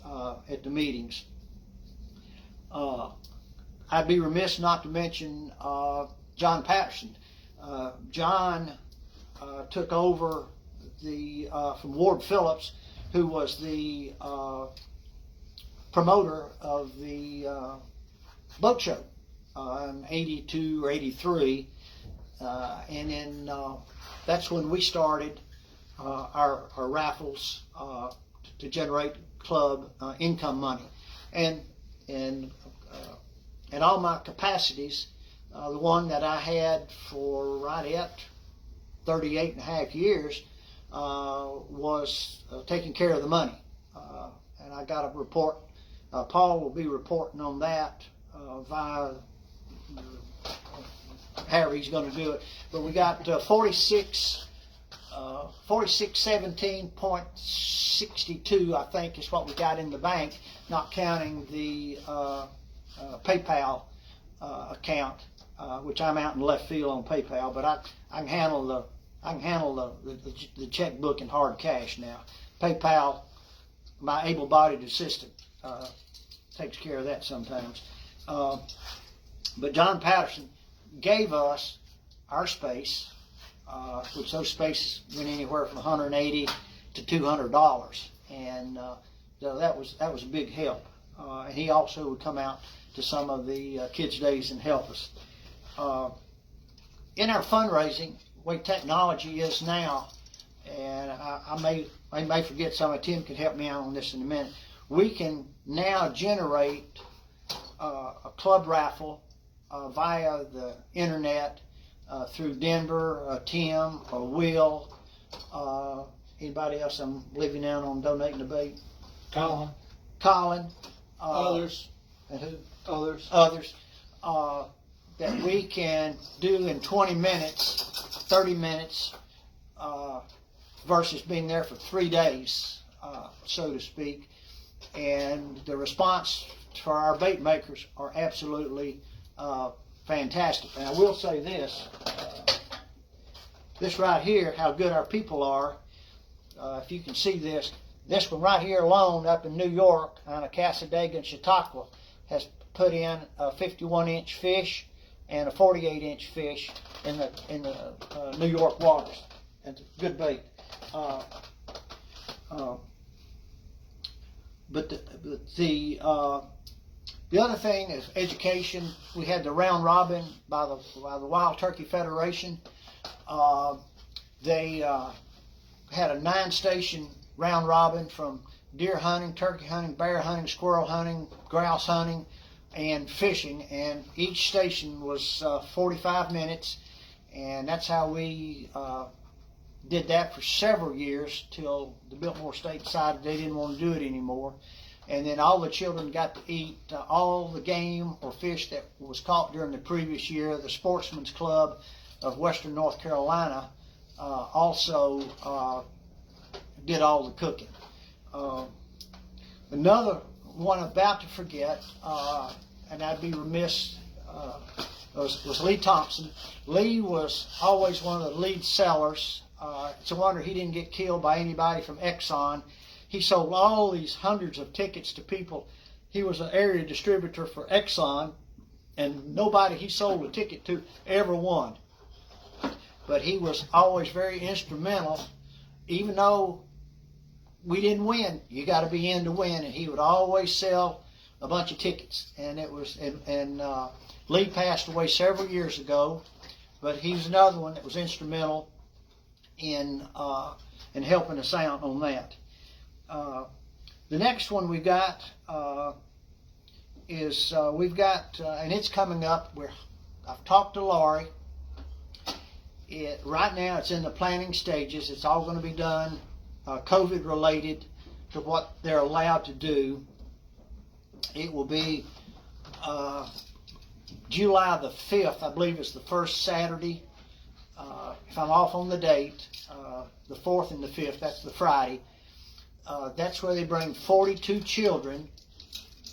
at the meetings. I'd be remiss not to mention John Patterson. John took over from Ward Phillips, who was the promoter of the boat show in 82 or 83, and then that's when we started our raffles to generate club income money, and in all my capacities, the one that I had for right at 38 and a half years was taking care of the money, and I got a report. Paul will be reporting on that via however he's going to do it. But we got 4617.62, I think, is what we got in the bank, not counting the PayPal account, which I'm out in left field on PayPal. But I can handle the checkbook in hard cash now. PayPal, my able-bodied assistant takes care of that sometimes. But John Patterson gave us our space, which those spaces went anywhere from $180 to $200, and so that was a big help. And he also would come out to some of the kids' days and help us. In our fundraising, the way technology is now, and I may forget some of Tim can help me out on this in a minute. We can now generate a club raffle via the internet through Denver, Tim, or Will. Anybody else I'm leaving out on donating the bait? Colin. Others. And who? Others. That we can do in 20 minutes, 30 minutes, versus being there for 3 days, so to speak. And the response for our bait makers are absolutely fantastic. And I will say this, this right here, how good our people are, if you can see this one right here alone up in New York on a Cassadaga and Chautauqua has put in a 51-inch fish and a 48-inch fish in the New York waters. That's good bait. But the other thing is education. We had the round robin by the Wild Turkey Federation. They had a 9-station round robin from deer hunting, turkey hunting, bear hunting, squirrel hunting, grouse hunting, and fishing. And each station was 45 minutes, and that's how we did that for several years till the Biltmore State decided they didn't want to do it anymore. And then all the children got to eat all the game or fish that was caught during the previous year. The Sportsman's Club of Western North Carolina also did all the cooking. Another one I'm about to forget, and I'd be remiss, was Lee Thompson. Lee was always one of the lead sellers. It's a wonder he didn't get killed by anybody from Exxon. He sold all these hundreds of tickets to people. He was an area distributor for Exxon, and nobody he sold a ticket to ever won. But he was always very instrumental. Even though we didn't win, you got to be in to win, and he would always sell a bunch of tickets. And it was, Lee passed away several years ago, but he's another one that was instrumental in helping us out on that. The next one we got is we've got, and it's coming up. I've talked to Laurie. Right now it's in the planning stages. It's all going to be done COVID related to what they're allowed to do. It will be July the 5th, I believe it's the first Saturday. If I'm off on the date, the 4th and the 5th, that's the Friday. That's where they bring 42 children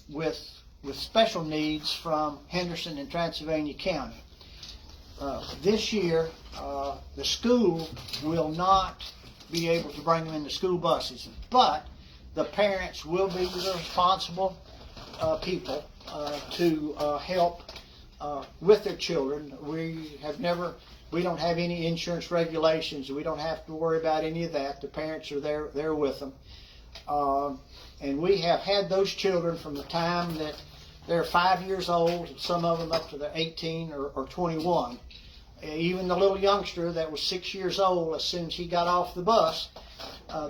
with special needs from Henderson and Transylvania County. This year, the school will not be able to bring them in the school buses, but the parents will be the responsible people to help with their children. We don't have any insurance regulations. We don't have to worry about any of that. The parents are there with them. And we have had those children from the time that they're 5 years old, some of them up to they're 18 or 21. Even the little youngster that was 6 years old, as soon as he got off the bus,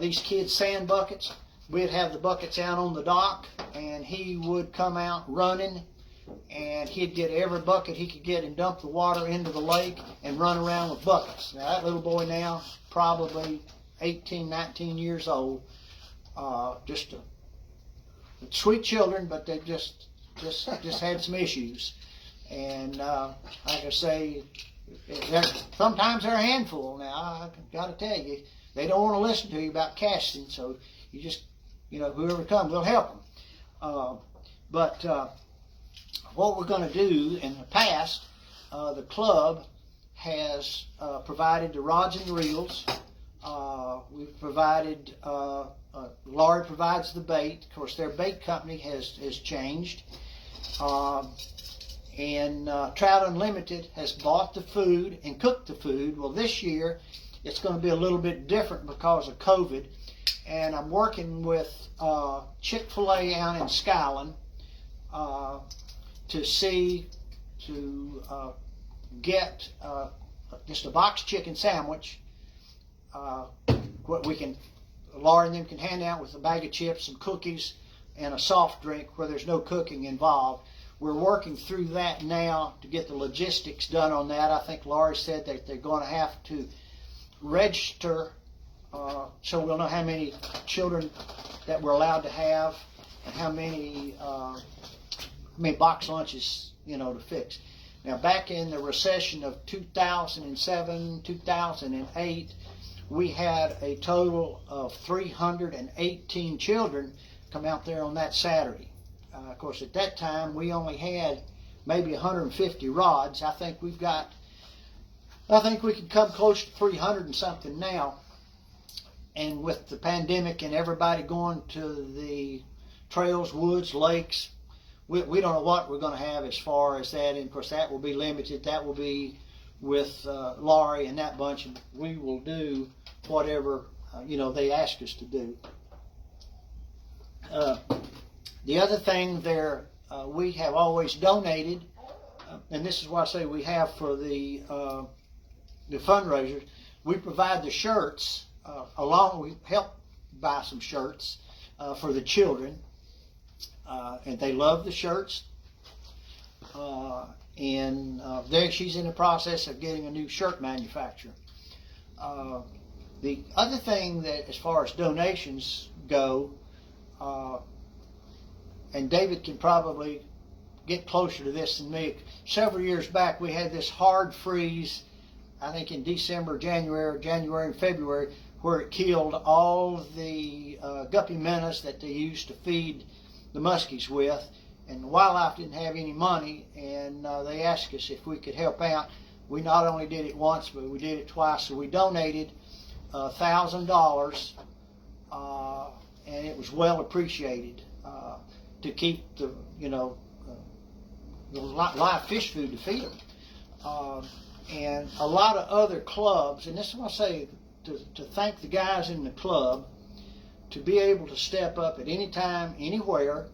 these kids' sand buckets, we'd have the buckets out on the dock, and he would come out running, and he'd get every bucket he could get and dump the water into the lake and run around with buckets. Now, that little boy now, probably 18, 19 years old, just sweet children, but they just had some issues. And like I say, sometimes they're a handful. Now, I got to tell you, they don't want to listen to you about casting, so you just, whoever comes, we'll help them. But what we're going to do in the past, the club has provided the rods and reels. We've provided, Laurie provides the bait. Of course, their bait company has changed. And Trout Unlimited has bought the food and cooked the food. Well, this year it's going to be a little bit different because of COVID. And I'm working with Chick-fil-A out in Skyland to get just a box chicken sandwich. What we can, Laura and them can hand out with a bag of chips, some cookies, and a soft drink where there's no cooking involved. We're working through that now to get the logistics done on that. I think Laura said that they're going to have to register so we'll know how many children that we're allowed to have and how many box lunches, to fix. Now, back in the recession of 2007, 2008, we had a total of 318 children come out there on that Saturday. Of course, at that time, we only had maybe 150 rods. I think we could come close to 300 and something now. And with the pandemic and everybody going to the trails, woods, lakes, we don't know what we're going to have as far as that. And of course, that will be limited. That will be with Laurie and that bunch, and we will do whatever they ask us to do. The other thing there, we have always donated, and this is what I say we have for the fundraisers. We provide the shirts we help buy some shirts for the children, and they love the shirts. There she's in the process of getting a new shirt manufacturer. The other thing that, as far as donations go, and David can probably get closer to this than me. Several years back, we had this hard freeze, I think in December, January and February, where it killed all the guppy minnows that they used to feed the muskies with. And wildlife didn't have any money, and they asked us if we could help out. We not only did it once, but we did it twice. So we donated $1,000, and it was well appreciated to keep the live fish food to feed them. And a lot of other clubs, and this is what I say, to thank the guys in the club, to be able to step up at any time, anywhere,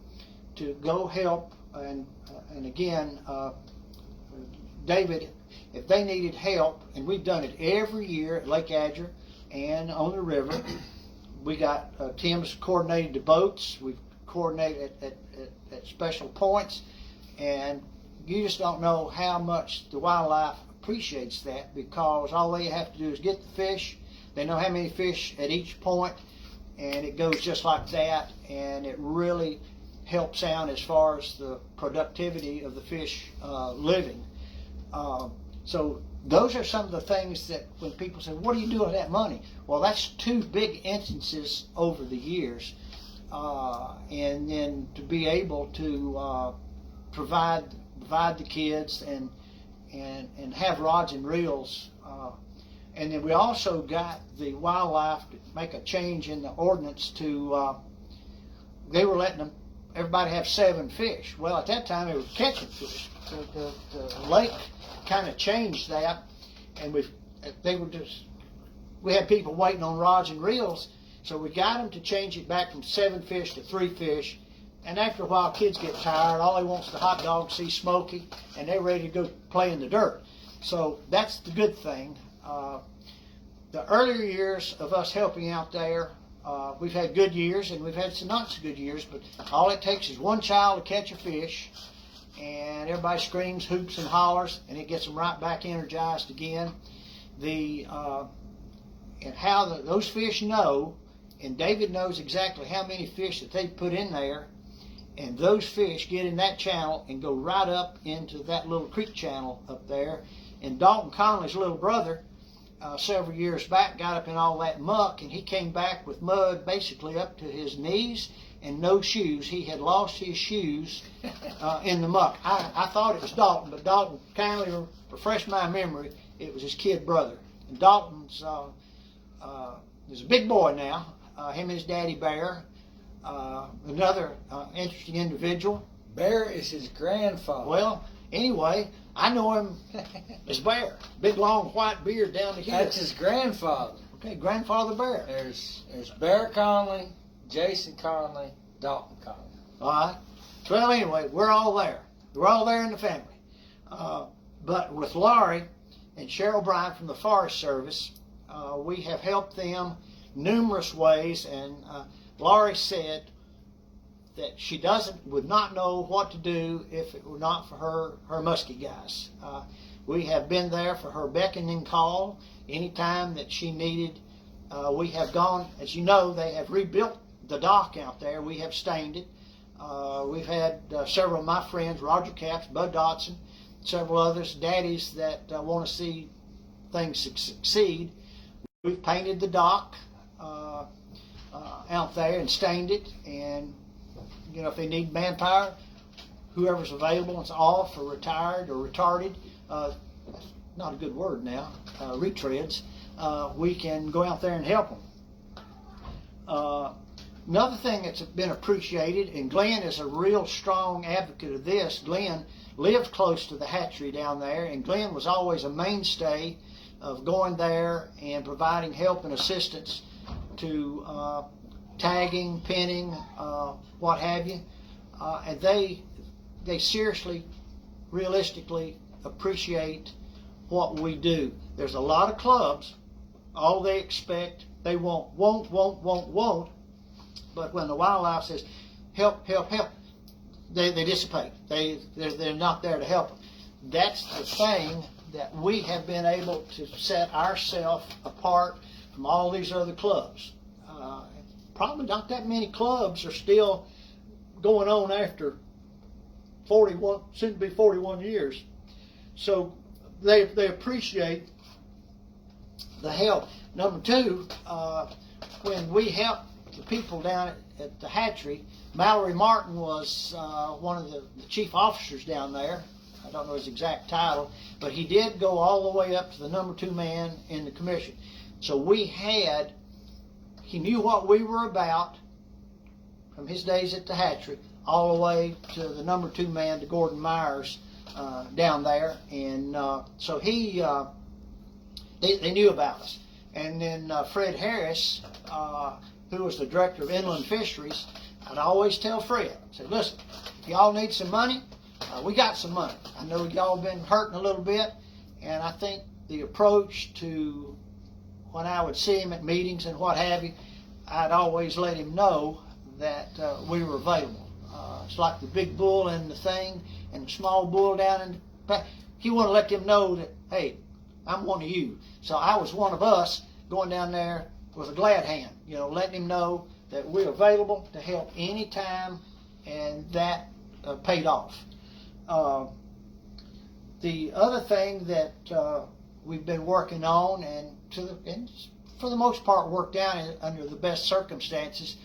to go help, and again, David, if they needed help, and we've done it every year at Lake Adger and on the river. We got Tim's coordinated the boats. We've coordinated at special points, and you just don't know how much the wildlife appreciates that, because all they have to do is get the fish. They know how many fish at each point, and it goes just like that, and it really helps out as far as the productivity of the fish living. So those are some of the things that when people say, what do you do with that money? Well, that's two big instances over the years. And then to be able to provide the kids and have rods and reels. And then we also got the wildlife to make a change in the ordinance to, they were letting everybody have 7 fish. Well, at that time, they were catching fish. The lake kind of changed that, and we had people waiting on rods and reels, so we got them to change it back from 7 fish to 3 fish. And after a while, kids get tired. All they want is the hot dog, see Smokey, and they're ready to go play in the dirt. So that's the good thing. The earlier years of us helping out there, we've had good years and we've had some not so good years, but all it takes is one child to catch a fish, and everybody screams, hoops, and hollers, and it gets them right back energized again. And how those fish know, and David knows exactly how many fish that they put in there, and those fish get in that channel and go right up into that little creek channel up there. And Dalton Conley's little brother, several years back, got up in all that muck, and he came back with mud basically up to his knees and no shoes. He had lost his shoes in the muck. I thought it was Dalton, but Dalton kindly refreshed my memory. It was his kid brother. And Dalton's is a big boy now. Him and his daddy Bear. Another interesting individual. Bear is his grandfather. Well, anyway, I know him as Bear. Big, long, white beard down the hill. That's his grandfather. Okay, Grandfather Bear. There's Bear Conley, Jason Conley, Dalton Conley. All right. Well, anyway, we're all there. We're all there in the family. But with Laurie and Cheryl Bryant from the Forest Service, we have helped them numerous ways, and Laurie said that she would not know what to do if it were not for her Muskie guys. We have been there for her beckoning call anytime that she needed. We have gone, as you know, they have rebuilt the dock out there. We have stained it. We've had several of my friends, Roger Capps, Bud Dotson, several others, daddies that want to see things succeed. We've painted the dock out there and stained it, and if they need manpower, whoever's available, it's off or retired or retarded, not a good word now, retreads, we can go out there and help them. Another thing that's been appreciated, and Glenn is a real strong advocate of this. Glenn lived close to the hatchery down there, and Glenn was always a mainstay of going there and providing help and assistance to tagging, pinning, what have you. And they seriously, realistically appreciate what we do. There's a lot of clubs, all they expect, they won't. But when the wildlife says, help, help, help, they dissipate. They're not there to help them. That's the thing that we have been able to set ourselves apart from all these other clubs. Probably not that many clubs are still going on after 41, soon to be 41 years. So they appreciate the help. Number two, when we help the people down at the hatchery, Mallory Martin was one of the chief officers down there. I don't know his exact title, but he did go all the way up to the number 2 man in the commission. So he knew what we were about from his days at the hatchery all the way to the number 2 man, to Gordon Myers down there. And so they knew about us. And then Fred Harris, who was the director of inland fisheries, I'd always tell Fred, I said, listen, if y'all need some money, we got some money. I know y'all been hurting a little bit, and I think the approach to when I would see him at meetings and what have you, I'd always let him know that we were available. It's like the big bull in the thing and the small bull down in the back. He wanted to let them know that, hey, I'm one of you. So I was one of us going down there with a glad hand, letting him know that we're available to help anytime, and that paid off. The other thing that we've been working on, and for the most part worked out under the best circumstances,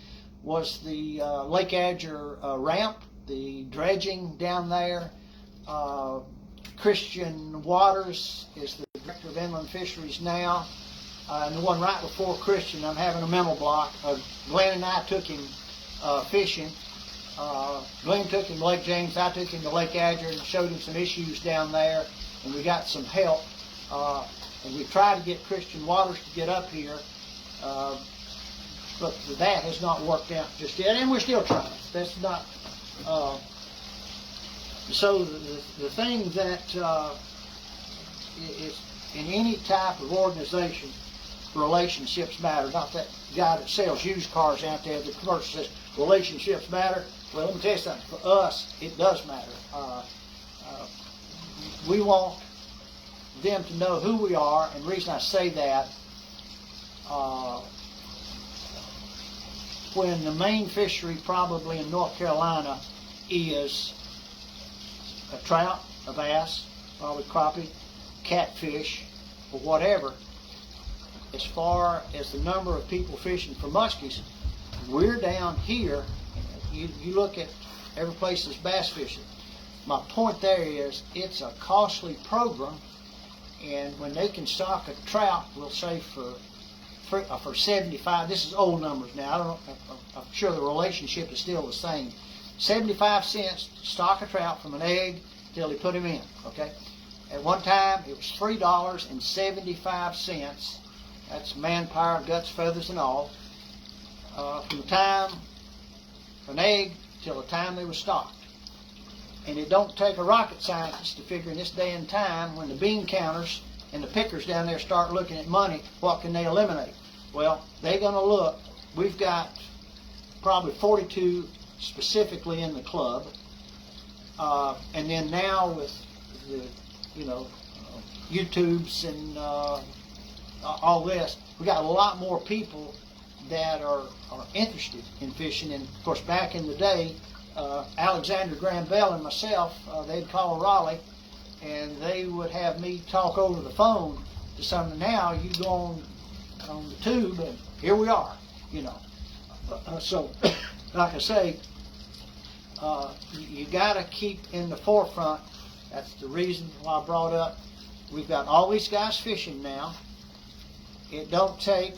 was the Lake Azure ramp, the dredging down there. Christian Waters is the director of inland fisheries now. And the one right before Christian, I'm having a mental block. Glenn and I took him fishing. Glenn took him to Lake James, I took him to Lake Azure and showed him some issues down there, and we got some help. And we tried to get Christian Waters to get up here, but that has not worked out just yet, and we're still trying. That's not. So the thing that is in any type of organization, relationships matter. Not that guy that sells used cars out there, the commercial says relationships matter. Well, let me tell you something. For us, it does matter. We want them to know who we are, and the reason I say that, when the main fishery probably in North Carolina is a trout, a bass, probably crappie, catfish, or whatever, as far as the number of people fishing for muskies, we're down here. You look at every place that's bass fishing. My point there is it's a costly program, and when they can stock a trout, we'll say for 75, this is old numbers now, I don't know, I'm sure the relationship is still the same. 75 cents to stock a trout from an egg till they put him in, okay? At one time, it was $3.75. That's manpower, guts, feathers, and all. From the time an egg till the time they were stocked. And it don't take a rocket scientist to figure in this day and time, when the bean counters and the pickers down there start looking at money, what can they eliminate? Well, they're going to look. We've got probably 42 specifically in the club. And then now with the, YouTubes and all this, we got a lot more people that are interested in fishing. And of course, back in the day, Alexander Graham Bell and myself, they'd call Raleigh, and they would have me talk over the phone to someone. Now you go on the tube, and here we are, So, like I say, you got to keep in the forefront. That's the reason why I brought up. We've got all these guys fishing now. It don't take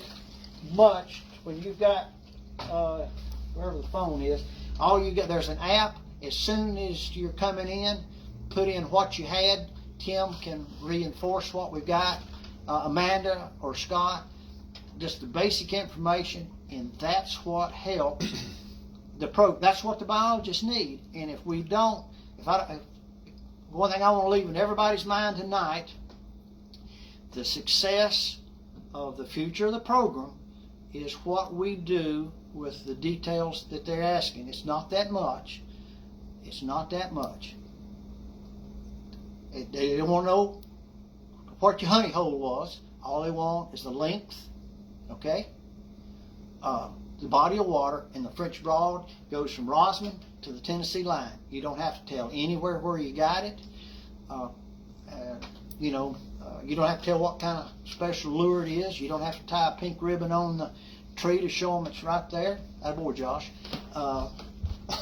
much when you've got wherever the phone is. All you got, there's an app. As soon as you're coming in, put in what you had. Tim can reinforce what we've got. Amanda or Scott, just the basic information, and that's what helps that's what the biologists need. And if we don't, one thing I want to leave in everybody's mind tonight, the success of the future of the program is what we do with the details that they're asking. It's not that much. It's not that much. They don't want to know what your honey hole was. All they want is the length, okay? The body of water, and the French Broad goes from Rosamond to the Tennessee line. You don't have to tell anywhere where you got it. You don't have to tell what kind of special lure it is. You don't have to tie a pink ribbon on the tree to show them it's right there. That boy, Josh.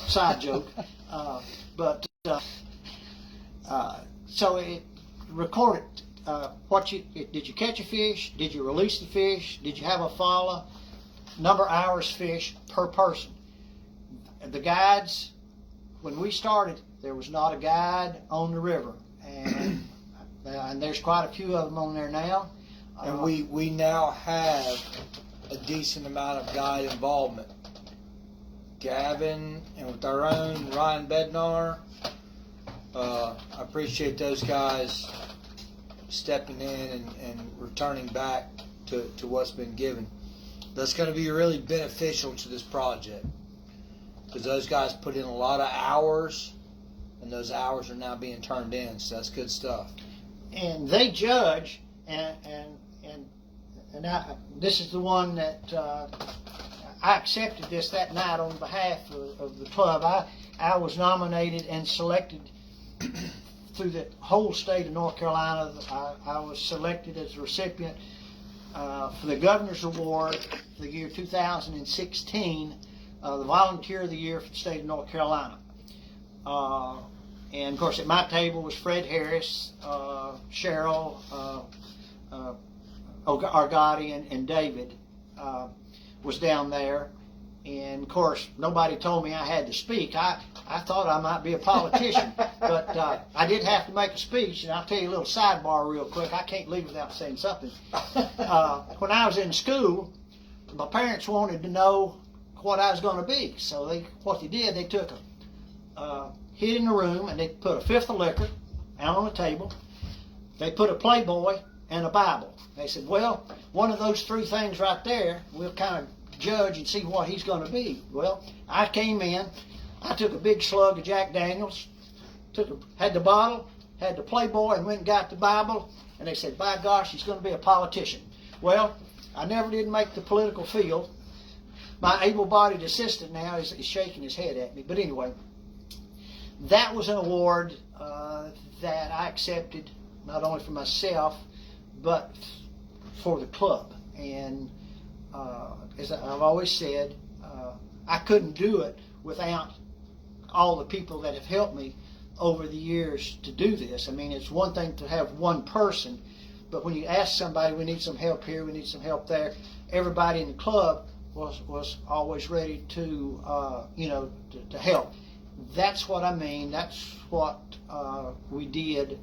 Side joke. So it record it. Did you catch a fish? Did you release the fish? Did you have a follow? Number of hours fish per person. The guides, when we started, there was not a guide on the river, and there's quite a few of them on there now. And we now have a decent amount of guide involvement. Gavin, and with our own Ryan Bednar, I appreciate those guys stepping in and returning back to what's been given. That's going to be really beneficial to this project, because those guys put in a lot of hours, and those hours are now being turned in. So that's good stuff. And they judge, and this is the one that I accepted this that night on behalf of the club. I was nominated and selected through the whole state of North Carolina. I was selected as a recipient for the Governor's Award for the year 2016, the Volunteer of the Year for the state of North Carolina. And of course, at my table was Fred Harris, Cheryl, Argotti, and David was down there. And of course, nobody told me I had to speak. I thought I might be a politician, but I did have to make a speech. And I'll tell you a little sidebar real quick. I can't leave without saying something. When I was in school, my parents wanted to know what I was going to be. So what they did, they took a hid in the room, and they put a fifth of liquor out on the table. They put a Playboy and a Bible. They said, well, one of those three things right there, we'll kind of judge and see what he's going to be. Well, I came in, I took a big slug of Jack Daniels, had the bottle, had the Playboy, and went and got the Bible, and they said, by gosh, he's going to be a politician. Well, I never did make the political field. My able-bodied assistant now is shaking his head at me. But anyway, that was an award that I accepted not only for myself, but for the club. And as I've always said, I couldn't do it without all the people that have helped me over the years to do this. I mean, it's one thing to have one person, but when you ask somebody, we need some help here, we need some help there, everybody in the club was always ready to to help. That's what I mean. That's what we did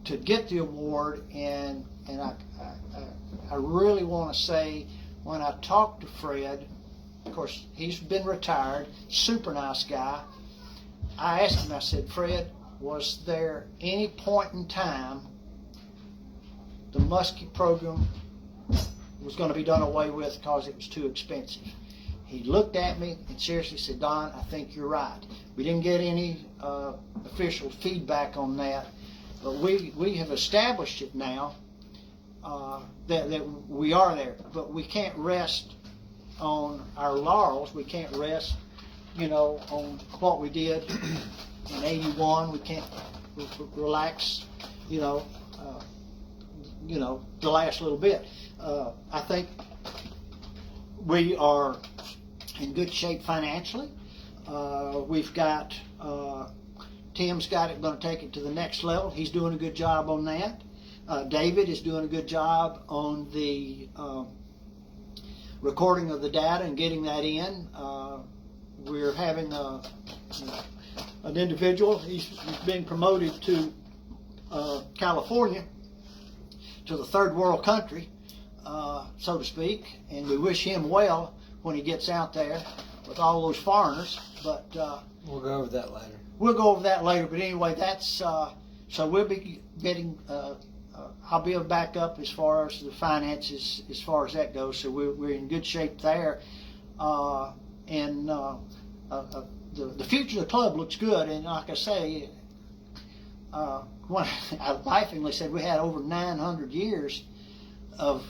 to get the award, and I really want to say, when I talked to Fred, of course he's been retired, super nice guy. I asked him, I said, Fred, was there any point in time the Muskie program was going to be done away with because it was too expensive? He looked at me and seriously said, Don, I think you're right. We didn't get any official feedback on that, but we have established it now that we are there. But we can't rest on our laurels. We can't rest, on what we did in '81. We can't relax, the last little bit. I think we are in good shape financially. We've got Tim's got it, going to take it to the next level. He's doing a good job on that. David is doing a good job on the recording of the data and getting that in. We're having an individual, he's being promoted to California, to the third world country, so to speak, and we wish him well when he gets out there with all those foreigners. But we'll go over that later. We'll go over that later. But anyway, that's so we'll be getting. I'll be able to back up as far as the finances, as far as that goes. So we're in good shape there, and the future of the club looks good. And like I say, when I laughingly said we had over 900 years of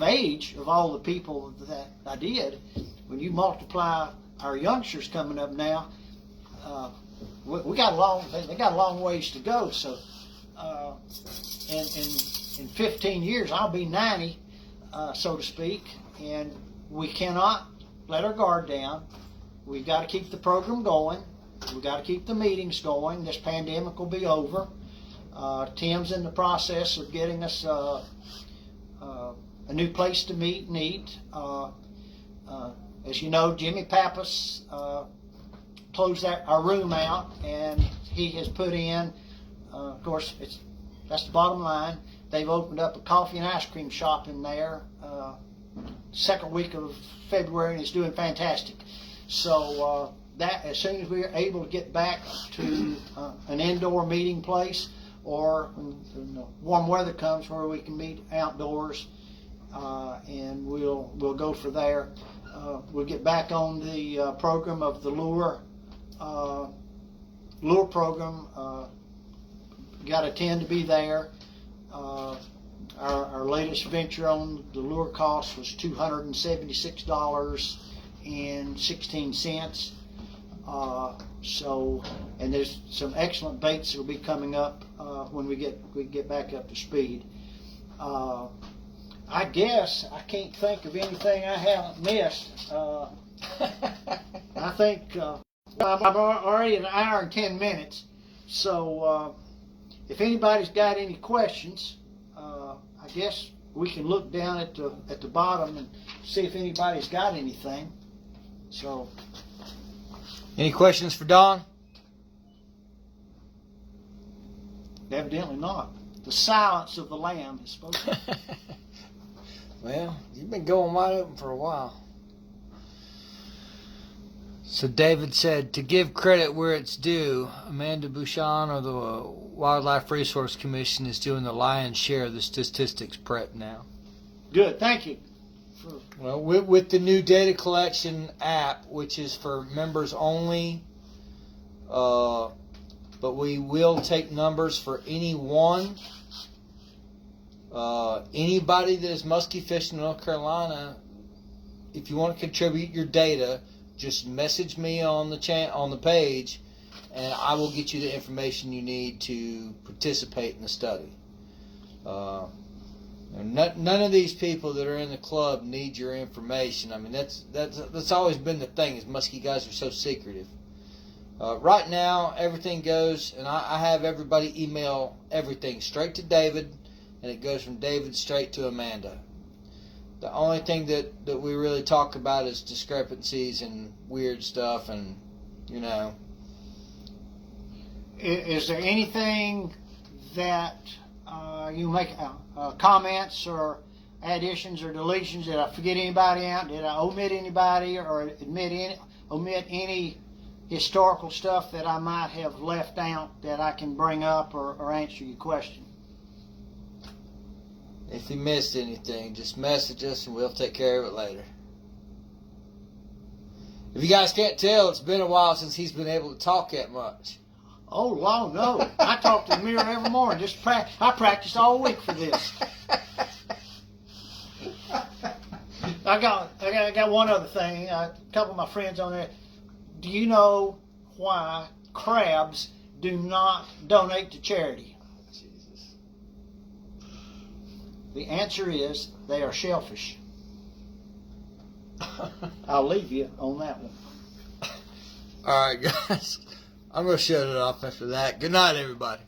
age of all the people that I did. When you multiply our youngsters coming up now, we got they got a long ways to go. So, in 15 years, I'll be 90, so to speak, and we cannot let our guard down. We've got to keep the program going. We've got to keep the meetings going. This pandemic will be over. Tim's in the process of getting us a new place to meet and eat. As you know, Jimmy Pappas closed our room out, and he has put in, of course, that's the bottom line. They've opened up a coffee and ice cream shop in there second week of February, and it's doing fantastic. So that as soon as we're able to get back to an indoor meeting place, or when the warm weather comes where we can meet outdoors, and we'll go for there. We'll get back on the program of the lure program. Got to tend to be there. Our latest venture on the lure cost was $276.16. So, and there's some excellent baits that will be coming up when we get back up to speed. I guess I can't think of anything I haven't missed. I think I'm already an hour and 10 minutes. So if anybody's got any questions, I guess we can look down at the bottom and see if anybody's got anything. So, any questions for Don? Evidently not. The silence of the lamb is supposed to. Well, you've been going wide open for a while. So David said, to give credit where it's due, Amanda Bouchon of the Wildlife Resource Commission is doing the lion's share of the statistics prep now. Good, thank you. Well, with the new data collection app, which is for members only, but we will take numbers for anyone. Anybody that is muskie fishing in North Carolina, if you want to contribute your data, just message me on the page, and I will get you the information you need to participate in the study. None of these people that are in the club need your information. I mean, that's always been the thing, is muskie guys are so secretive. Right now, everything goes, and I have everybody email everything straight to David, and it goes from David straight to Amanda. The only thing that we really talk about is discrepancies and weird stuff, and, you know. Is there anything that you make comments or additions or deletions? Did I forget anybody out? Did I omit anybody or omit any historical stuff that I might have left out that I can bring up or answer your question? If you missed anything, just message us and we'll take care of it later. If you guys can't tell, it's been a while since he's been able to talk that much. Oh, long no. I talk to the mirror every morning. I practiced all week for this. I got one other thing. A couple of my friends on there. Do you know why crabs do not donate to charity? Jesus. The answer is they are shellfish. I'll leave you on that one. All right, guys. I'm going to shut it off after that. Good night, everybody.